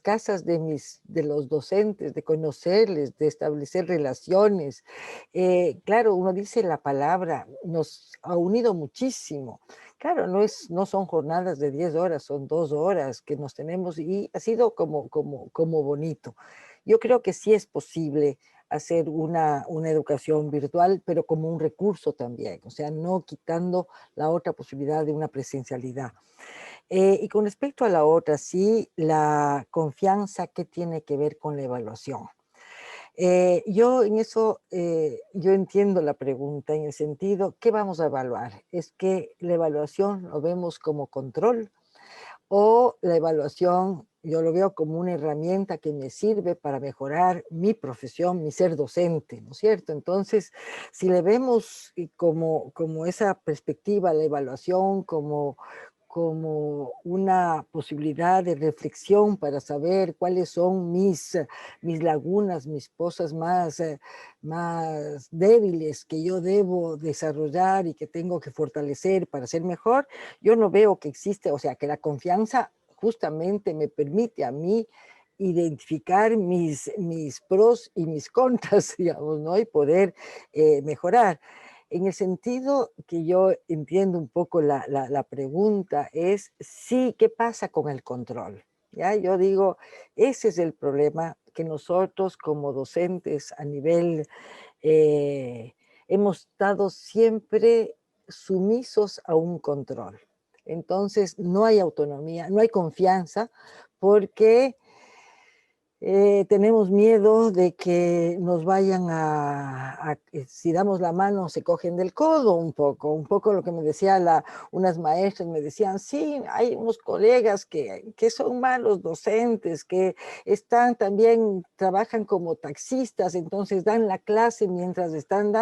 Speaker 4: casas de los docentes, de conocerles, de establecer relaciones. Claro, uno dice la palabra, nos ha unido muchísimo. Claro, no son jornadas de 10 horas, son 2 horas que nos tenemos y ha sido como bonito. Yo creo que sí es posible hacer una educación virtual, pero como un recurso también, o sea, no quitando la otra posibilidad de una presencialidad. Y con respecto a la otra, sí, la confianza, ¿qué tiene que ver con la evaluación? Yo en eso, yo entiendo la pregunta en el sentido, ¿qué vamos a evaluar? ¿Es que la evaluación lo vemos como control o la evaluación yo lo veo como una herramienta que me sirve para mejorar mi profesión, mi ser docente, ¿no es cierto? Entonces, si le vemos como esa perspectiva, la evaluación como una posibilidad de reflexión para saber cuáles son mis lagunas, mis cosas más débiles que yo debo desarrollar y que tengo que fortalecer para ser mejor, yo no veo que existe, o sea, que la confianza justamente me permite a mí identificar mis pros y mis contras, digamos, ¿no? Y poder mejorar. En el sentido que yo entiendo un poco la pregunta es, sí, ¿qué pasa con el control? ¿Ya? Yo digo, ese es el problema que nosotros como docentes a nivel, hemos estado siempre sumisos a un control. Entonces, no hay autonomía, no hay confianza, porque Tenemos miedo de que nos vayan si damos la mano, se cogen del codo un poco lo que me decía unas maestras, me decían, sí, hay unos colegas que son malos docentes, que están también, trabajan como taxistas, entonces dan la clase mientras están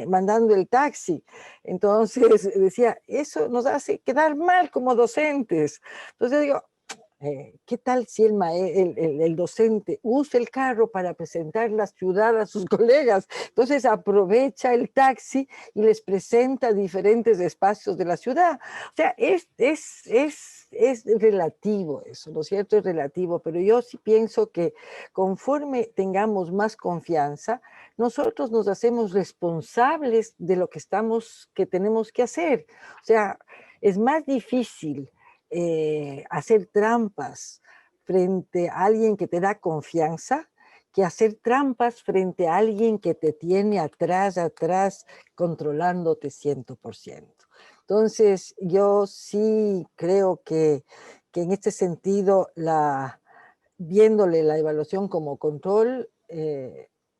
Speaker 4: mandando el taxi. Entonces decía, eso nos hace quedar mal como docentes. Entonces digo, ¿qué tal si el docente usa el carro para presentar la ciudad a sus colegas? Entonces aprovecha el taxi y les presenta diferentes espacios de la ciudad. O sea, es relativo eso, ¿no es cierto? Es relativo, pero yo sí pienso que conforme tengamos más confianza, nosotros nos hacemos responsables de lo que tenemos que hacer. O sea, es más difícil hacer trampas frente a alguien que te da confianza que hacer trampas frente a alguien que te tiene atrás, controlándote 100%. Entonces, yo sí creo que en este sentido, viéndole la evaluación como control,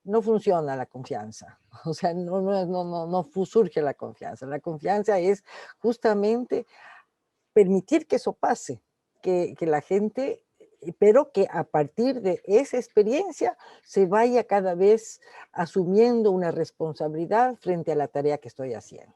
Speaker 4: no funciona la confianza. O sea, no surge la confianza. La confianza es justamente permitir que eso pase, que la gente, pero que a partir de esa experiencia se vaya cada vez asumiendo una responsabilidad frente a la tarea que estoy haciendo.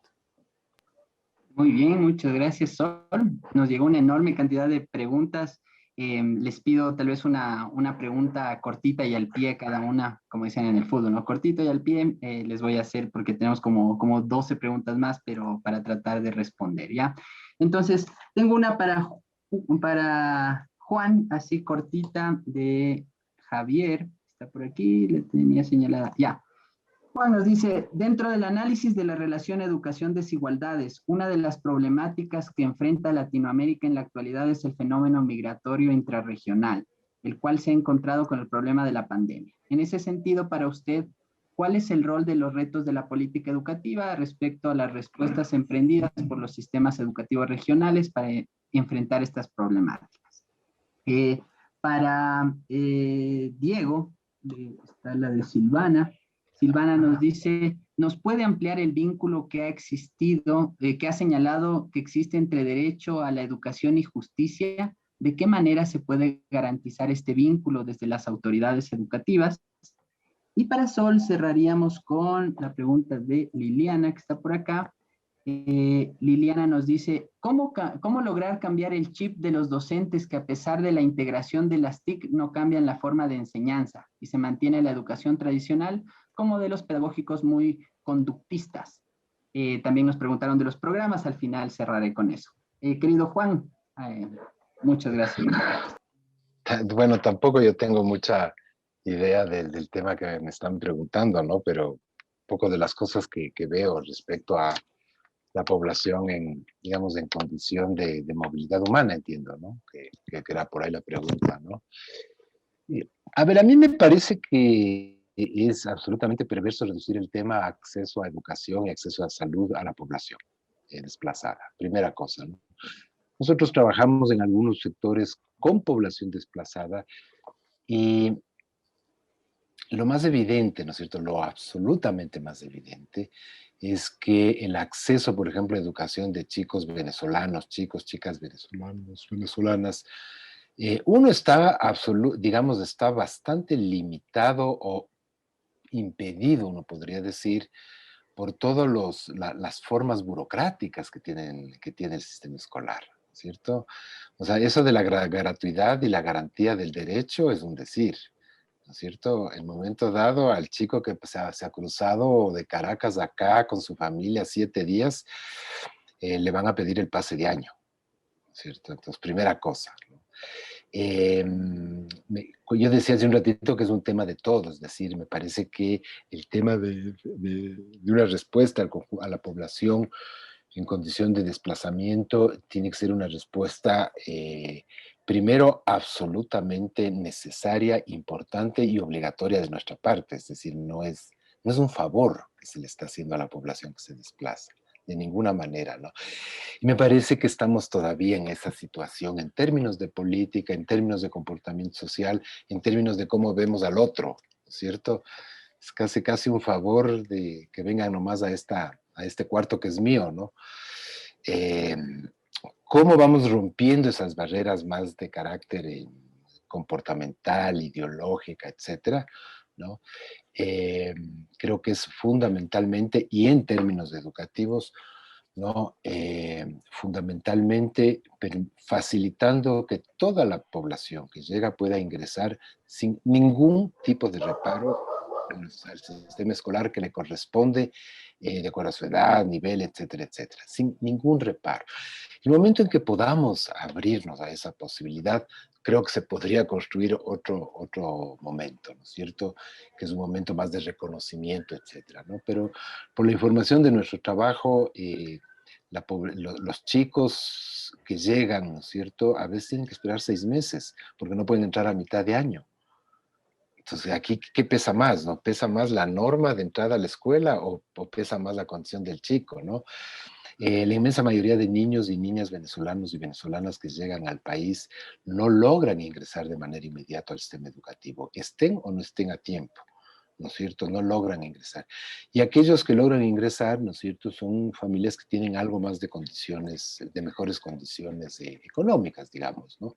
Speaker 1: Muy bien, muchas gracias, Sol. Nos llegó una enorme cantidad de preguntas. Les pido tal vez una pregunta cortita y al pie cada una, como dicen en el fútbol, ¿no? Cortito y al pie les voy a hacer porque tenemos como 12 preguntas más, pero para tratar de responder, ¿ya? Entonces, tengo una para Juan, así cortita, de Javier. Está por aquí, le tenía señalada. Ya. Juan nos dice, dentro del análisis de la relación educación-desigualdades, una de las problemáticas que enfrenta Latinoamérica en la actualidad es el fenómeno migratorio intrarregional, el cual se ha encontrado con el problema de la pandemia. En ese sentido, para usted, ¿cuál es el rol de los retos de la política educativa respecto a las respuestas emprendidas por los sistemas educativos regionales para enfrentar estas problemáticas? Para Diego, está la de Silvana. Silvana nos dice, ¿nos puede ampliar el vínculo que ha existido, que ha señalado que existe entre derecho a la educación y justicia? ¿De qué manera se puede garantizar este vínculo desde las autoridades educativas? Y para Sol cerraríamos con la pregunta de Liliana, que está por acá. Liliana nos dice, ¿cómo lograr cambiar el chip de los docentes que a pesar de la integración de las TIC no cambian la forma de enseñanza y se mantiene la educación tradicional con modelos pedagógicos muy conductistas? También nos preguntaron de los programas, al final cerraré con eso. Querido Juan, muchas gracias.
Speaker 2: Bueno, tampoco yo tengo mucha idea del tema que me están preguntando, ¿no? Pero un poco de las cosas que veo respecto a la población digamos, en condición de movilidad humana, entiendo, ¿no? Que era por ahí la pregunta, ¿no? A ver, a mí me parece que es absolutamente perverso reducir el tema acceso a educación y acceso a salud a la población desplazada. Primera cosa, ¿no? Nosotros trabajamos en algunos sectores con población desplazada y lo más evidente, ¿no es cierto? Lo absolutamente más evidente es que el acceso, por ejemplo, a educación de chicos venezolanos, chicas venezolanos, venezolanas, uno está, digamos, está bastante limitado o impedido, uno podría decir, por todas las formas burocráticas que tiene el sistema escolar, ¿cierto? O sea, eso de la gratuidad y la garantía del derecho es un decir, ¿no es cierto? El momento dado al chico que pues, se ha cruzado de Caracas a acá con su familia 7 días, le van a pedir el pase de año, ¿no es cierto? Entonces, primera cosa, ¿no? Yo decía hace un ratito que es un tema de todos, es decir, me parece que el tema de una respuesta a la población en condición de desplazamiento tiene que ser una respuesta, primero, absolutamente necesaria, importante y obligatoria de nuestra parte, es decir, no es un favor que se le está haciendo a la población que se desplaza. de ninguna manera, ¿no? Y me parece que estamos todavía en esa situación en términos de política, en términos de comportamiento social, en términos de cómo vemos al otro, ¿no es cierto? Es casi un favor de que vengan nomás a este cuarto que es mío, ¿no? Eh, ¿Cómo vamos rompiendo esas barreras más de carácter comportamental, ideológica, etcétera? ¿No? Creo que es fundamentalmente, y en términos educativos, ¿no? Fundamentalmente facilitando que toda la población que llega pueda ingresar sin ningún tipo de reparo al sistema escolar que le corresponde, de acuerdo a su edad, nivel, etcétera, etcétera, sin ningún reparo. El momento en que podamos abrirnos a esa posibilidad, creo que se podría construir otro momento, ¿no es cierto? Que es un momento más de reconocimiento, etcétera, ¿no? Pero por la información de nuestro trabajo, los chicos que llegan, ¿no es cierto? A veces tienen que esperar 6 meses porque no pueden entrar a mitad de año. Entonces, aquí, ¿qué pesa más, no? ¿Pesa más la norma de entrada a la escuela o pesa más la condición del chico, no? La inmensa mayoría de niños y niñas venezolanos y venezolanas que llegan al país no logran ingresar de manera inmediata al sistema educativo, estén o no estén a tiempo, ¿no es cierto? No logran ingresar. Y aquellos que logran ingresar, ¿no es cierto?, son familias que tienen algo más de condiciones, de mejores condiciones económicas, digamos, ¿no?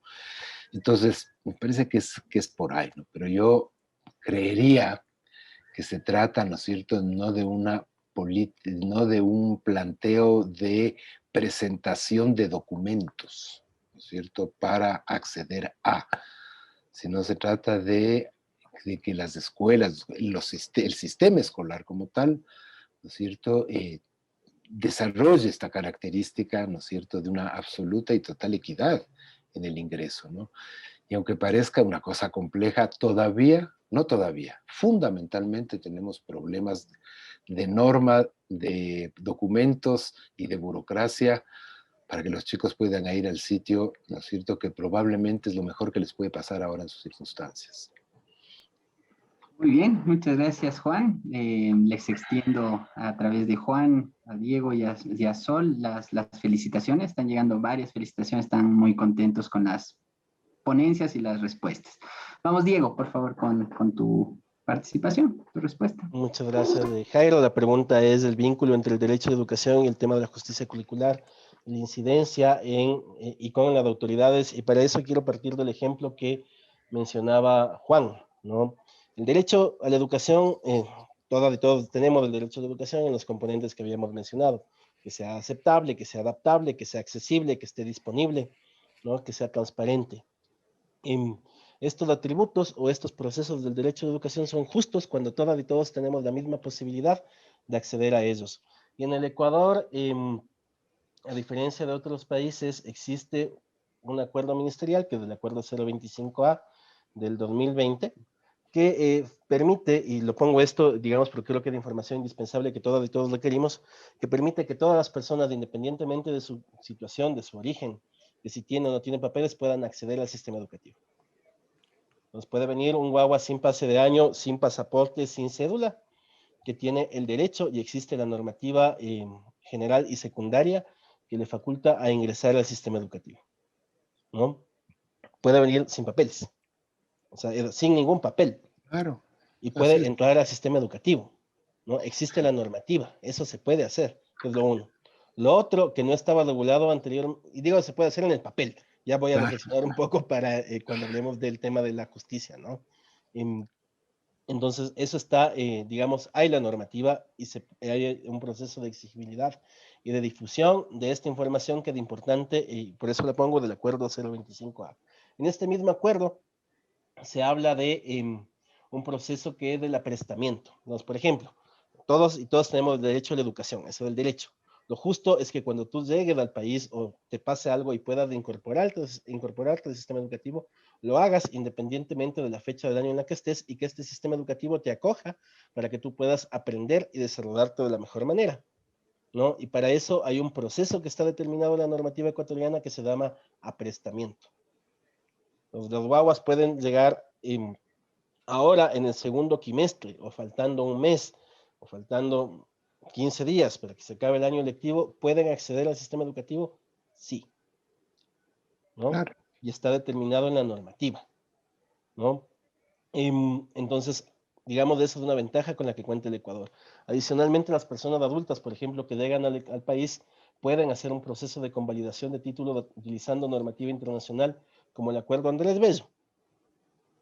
Speaker 2: Entonces, me parece que es por ahí, ¿no? Pero yo creería que se trata, ¿no es cierto?, no de un planteo de presentación de documentos, ¿no es cierto?, para acceder a, sino se trata de que las escuelas, el sistema escolar como tal, ¿no es cierto?, desarrolle esta característica, ¿no es cierto?, de una absoluta y total equidad en el ingreso, ¿no? Y aunque parezca una cosa compleja, no todavía, fundamentalmente tenemos problemas de norma, de documentos y de burocracia para que los chicos puedan ir al sitio, ¿no es cierto?, que probablemente es lo mejor que les puede pasar ahora en sus circunstancias.
Speaker 1: Muy bien, muchas gracias, Juan. Les extiendo a través de Juan, a Diego y a Sol las felicitaciones. Están llegando varias felicitaciones, están muy contentos con las ponencias y las respuestas. Vamos, Diego, por favor, con tu participación, tu respuesta.
Speaker 3: Muchas gracias, Jairo. La pregunta es el vínculo entre el derecho a la educación y el tema de la justicia curricular, la incidencia y con las autoridades, y para eso quiero partir del ejemplo que mencionaba Juan, ¿no? El derecho a la educación, todos tenemos el derecho a la educación en los componentes que habíamos mencionado, que sea aceptable, que sea adaptable, que sea accesible, que esté disponible, ¿no? Que sea transparente. Estos atributos o estos procesos del derecho de educación son justos cuando todas y todos tenemos la misma posibilidad de acceder a ellos. Y en el Ecuador, a diferencia de otros países, existe un acuerdo ministerial, que es el acuerdo 025A del 2020, que permite, y lo pongo esto, digamos, porque creo que es información indispensable que todas y todos requerimos, que permite que todas las personas, independientemente de su situación, de su origen, de si tiene o no tiene papeles, puedan acceder al sistema educativo. Nos puede venir un guagua sin pase de año, sin pasaporte, sin cédula, que tiene el derecho y existe la normativa general y secundaria que le faculta a ingresar al sistema educativo, ¿no? Puede venir sin papeles, o sea, sin ningún papel,
Speaker 2: Claro,
Speaker 3: y
Speaker 2: así
Speaker 3: puede
Speaker 2: es.
Speaker 3: entrar al sistema educativo, ¿no? Existe la normativa, eso se puede hacer, que es lo uno. Lo otro que no estaba regulado anterior, y digo, se puede hacer en el papel, ya voy a
Speaker 2: Claro.
Speaker 3: reflexionar un poco para cuando hablemos del tema de la justicia, ¿no? Entonces, eso está, digamos, hay la normativa y hay un proceso de exigibilidad y de difusión de esta información que es importante, y por eso le pongo del acuerdo 025A. En este mismo acuerdo se habla de un proceso que es del aprestamiento. Entonces, por ejemplo, todos y todos tenemos derecho a la educación, eso es el derecho. Lo justo es que cuando tú llegues al país o te pase algo y puedas incorporarte al sistema educativo, lo hagas independientemente de la fecha del año en la que estés y que este sistema educativo te acoja para que tú puedas aprender y desarrollarte de la mejor manera, ¿no? Y para eso hay un proceso que está determinado en la normativa ecuatoriana que se llama aprestamiento. Los guaguas pueden llegar ahora en el segundo quimestre, o faltando un mes, o faltando 15 días para que se acabe el año lectivo, ¿pueden acceder al sistema educativo? Sí, ¿no?
Speaker 2: Claro.
Speaker 3: Y está determinado en la normativa, ¿no? Entonces, digamos, de eso es una ventaja con la que cuenta el Ecuador. Adicionalmente, las personas adultas, por ejemplo, que llegan al país, pueden hacer un proceso de convalidación de título utilizando normativa internacional, como el Acuerdo Andrés Bello,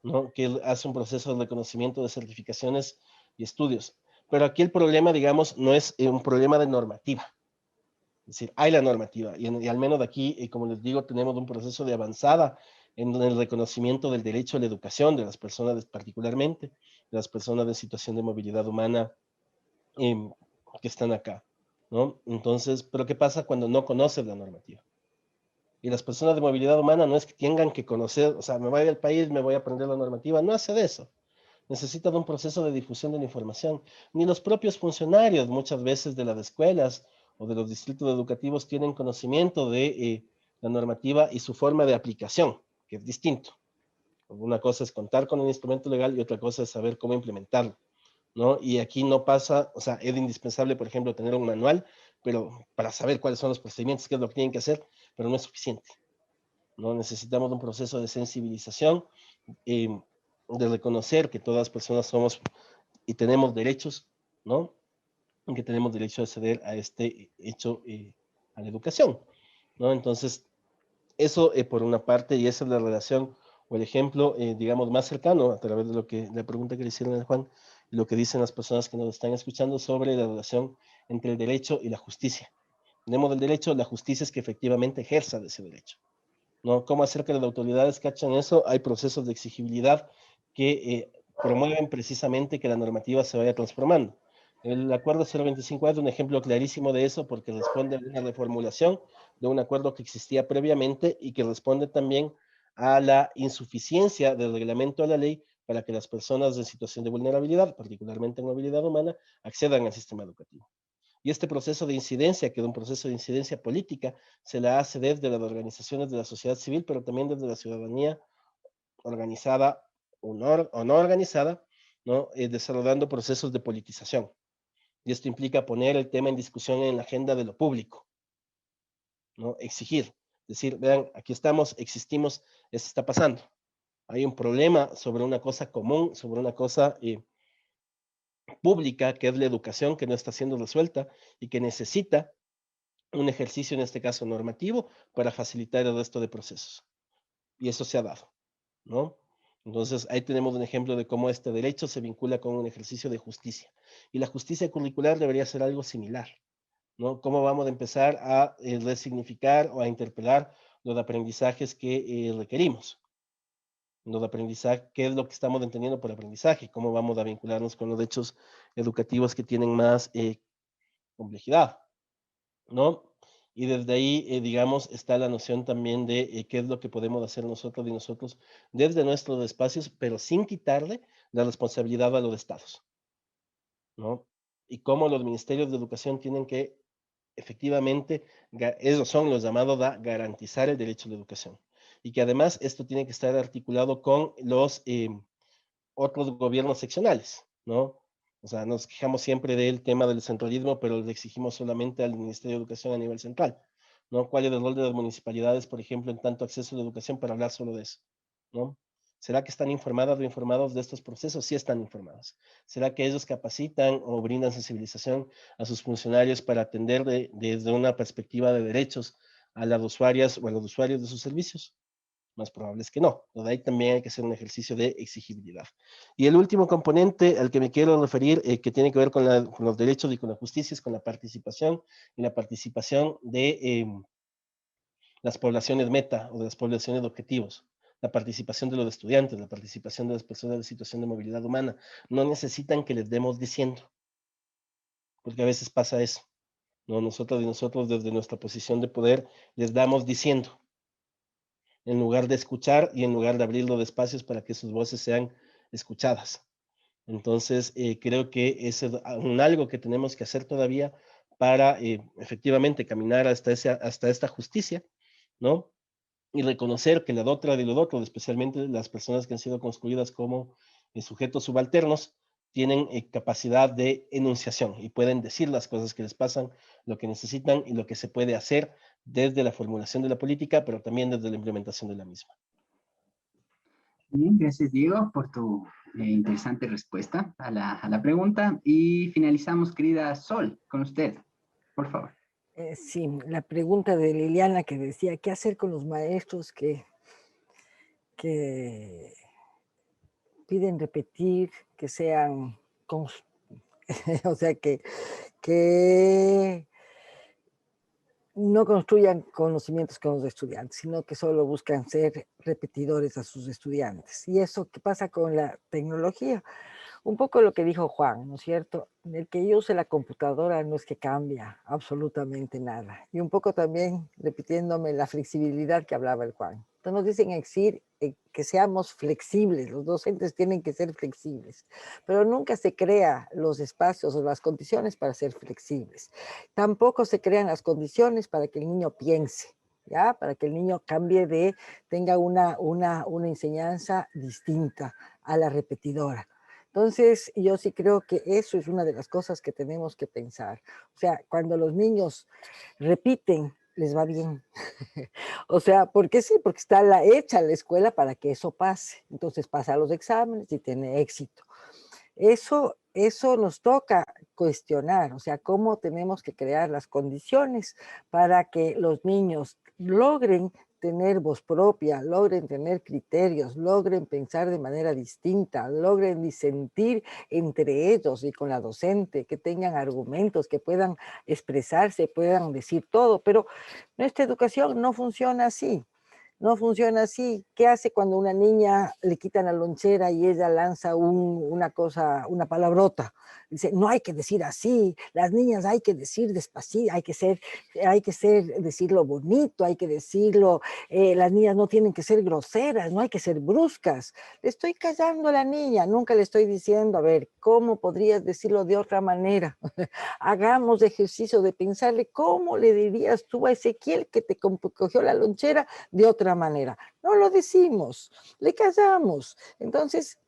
Speaker 3: ¿no? Que hace un proceso de reconocimiento de certificaciones y estudios. Pero aquí el problema, digamos, no es un problema de normativa. Es decir, hay la normativa y al menos de aquí, como les digo, tenemos un proceso de avanzada en el reconocimiento del derecho a la educación de las personas, particularmente de las personas en situación de movilidad humana eh, que están acá, ¿no? Entonces, pero ¿qué pasa cuando no conoces la normativa? Y las personas de movilidad humana no es que tengan que conocer, o sea, me voy al país, me voy a aprender la normativa, no hace de eso. Necesita de un proceso de difusión de la información. Ni los propios funcionarios, muchas veces de las escuelas o de los distritos educativos, tienen conocimiento de la normativa y su forma de aplicación, que es distinto. Una cosa es contar con un instrumento legal y otra cosa es saber cómo implementarlo, ¿no? Y aquí no pasa, o sea, es indispensable, por ejemplo, tener un manual, pero para saber cuáles son los procedimientos, qué es lo que tienen que hacer, pero no es suficiente, ¿no? Necesitamos un proceso de sensibilización, eh, de reconocer que todas las personas somos y tenemos derechos, ¿no? Y que tenemos derecho a acceder a este hecho, a la educación, ¿no? Entonces, eso por una parte, y esa es la relación o el ejemplo, digamos, más cercano a través de lo que, la pregunta que le hicieron a Juan, y lo que dicen las personas que nos están escuchando sobre la relación entre el derecho y la justicia. Tenemos el derecho, la justicia es que efectivamente ejerza de ese derecho, ¿no? ¿Cómo hacer que las autoridades cachen eso? Hay procesos de exigibilidad que promueven precisamente que la normativa se vaya transformando. El acuerdo 025 es un ejemplo clarísimo de eso porque responde a una reformulación de un acuerdo que existía previamente y que responde también a la insuficiencia del reglamento de la ley para que las personas en situación de vulnerabilidad, particularmente en movilidad humana, accedan al sistema educativo. Y este proceso de incidencia, que es un proceso de incidencia política, se la hace desde las organizaciones de la sociedad civil, pero también desde la ciudadanía organizada o no organizada, ¿no? Desarrollando procesos de politización. Y esto implica poner el tema en discusión en la agenda de lo público, ¿no? Exigir, decir, vean, aquí estamos, existimos, esto está pasando. Hay un problema sobre una cosa común, sobre una cosa pública, que es la educación, que no está siendo resuelta y que necesita un ejercicio, en este caso normativo, para facilitar el resto de procesos. Y eso se ha dado, ¿no? Entonces, ahí tenemos un ejemplo de cómo este derecho se vincula con un ejercicio de justicia. Y la justicia curricular debería ser algo similar, ¿no? ¿Cómo vamos a empezar a resignificar o a interpelar los aprendizajes que requerimos? Los aprendizajes, ¿qué es lo que estamos entendiendo por aprendizaje? ¿Cómo vamos a vincularnos con los hechos educativos que tienen más complejidad? ¿No? Y desde ahí, digamos, está la noción también de qué es lo que podemos hacer nosotros y nosotros desde nuestros espacios, pero sin quitarle la responsabilidad a los estados, ¿no? Y cómo los ministerios de educación tienen que efectivamente, esos son los llamados a garantizar el derecho a la educación. Y que además esto tiene que estar articulado con los otros gobiernos seccionales, ¿no? O sea, nos quejamos siempre del tema del centralismo, pero le exigimos solamente al Ministerio de Educación a nivel central, ¿no? ¿Cuál es el rol de las municipalidades, por ejemplo, en tanto acceso a la educación para hablar solo de eso, ¿no? ¿Será que están informadas o informados de estos procesos? Sí están informados. ¿Será que ellos capacitan o brindan sensibilización a sus funcionarios para atender desde una perspectiva de derechos a las usuarias o a los usuarios de sus servicios? Más probable es que no. De ahí también hay que hacer un ejercicio de exigibilidad. Y el último componente al que me quiero referir, que tiene que ver con los derechos y con la justicia, es con la participación y la participación de las poblaciones meta o de las poblaciones de objetivos. La participación de los estudiantes, la participación de las personas de situación de movilidad humana. No necesitan que les demos diciendo, porque a veces pasa eso, ¿no? Nosotros y nosotros desde nuestra posición de poder les damos diciendo, en lugar de escuchar y en lugar de abrir los espacios para que sus voces sean escuchadas. Entonces, creo que es un algo que tenemos que hacer todavía para efectivamente caminar hasta esta justicia, ¿no? Y reconocer que la otra de los otros, especialmente las personas que han sido construidas como sujetos subalternos, tienen capacidad de enunciación y pueden decir las cosas que les pasan, lo que necesitan y lo que se puede hacer desde la formulación de la política, pero también desde la implementación de la misma.
Speaker 1: Bien, gracias Diego por tu interesante respuesta a la pregunta. Y finalizamos, querida Sol, con usted, por favor.
Speaker 4: Sí, la pregunta de Liliana que decía, ¿qué hacer con los maestros que piden repetir, que sean, o sea, que no construyan conocimientos con los estudiantes, sino que solo buscan ser repetidores a sus estudiantes? ¿Y eso qué pasa con la tecnología? Un poco lo que dijo Juan, ¿no es cierto? El que yo use la computadora no es que cambia absolutamente nada. Y un poco también repitiéndome la flexibilidad que hablaba el Juan. Entonces nos dicen exigir que seamos flexibles, los docentes tienen que ser flexibles, pero nunca se crean los espacios o las condiciones para ser flexibles. Tampoco se crean las condiciones para que el niño piense, ¿ya? Para que el niño tenga una enseñanza distinta a la repetidora. Entonces, yo sí creo que eso es una de las cosas que tenemos que pensar. O sea, cuando los niños repiten, les va bien. O sea, porque sí, porque está hecha la escuela para que eso pase. Entonces pasa los exámenes y tiene éxito. Eso nos toca cuestionar, o sea, cómo tenemos que crear las condiciones para que los niños logren tener voz propia, logren tener criterios, logren pensar de manera distinta, logren disentir entre ellos y con la docente, que tengan argumentos, que puedan expresarse, puedan decir todo, pero nuestra educación no funciona así. No funciona así. ¿Qué hace cuando a una niña le quitan la lonchera y ella lanza una palabrota? Dice, no hay que decir así, las niñas hay que decir despacito, decirlo bonito, hay que decirlo, las niñas no tienen que ser groseras, no hay que ser bruscas. Le estoy callando a la niña, nunca le estoy diciendo, a ver, ¿cómo podrías decirlo de otra manera? Hagamos ejercicio de pensarle, ¿cómo le dirías tú a Ezequiel que te cogió la lonchera de otra manera? No lo decimos, le callamos. Entonces,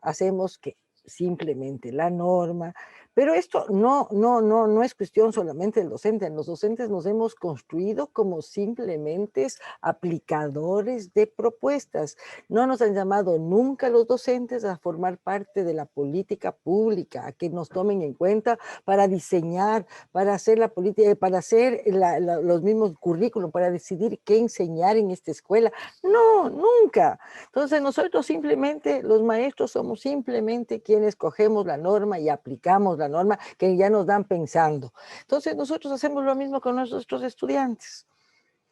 Speaker 4: hacemos que simplemente la norma, pero esto no es cuestión solamente del docente. Los docentes nos hemos construido como simplemente aplicadores de propuestas. No nos han llamado nunca los docentes a formar parte de la política pública, a que nos tomen en cuenta para diseñar, para hacer la política, para hacer los mismos currículos, para decidir qué enseñar en esta escuela. No, nunca. Entonces nosotros simplemente, los maestros somos simplemente quienes cogemos la norma y aplicamos la norma que ya nos dan pensando. Entonces nosotros hacemos lo mismo con nuestros estudiantes.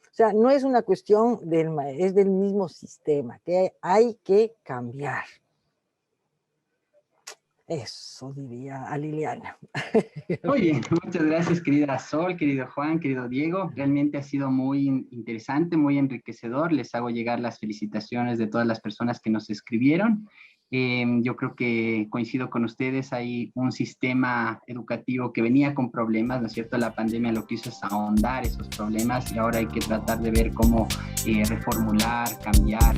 Speaker 4: O sea, no es una cuestión es del mismo sistema, que hay que cambiar. Eso diría a Liliana.
Speaker 1: Muy bien, muchas gracias querida Sol, querido Juan, querido Diego. Realmente ha sido muy interesante, muy enriquecedor. Les hago llegar las felicitaciones de todas las personas que nos escribieron. Yo creo que coincido con ustedes, hay un sistema educativo que venía con problemas, ¿no es cierto? La pandemia lo que hizo es ahondar esos problemas y ahora hay que tratar de ver cómo reformular, cambiar.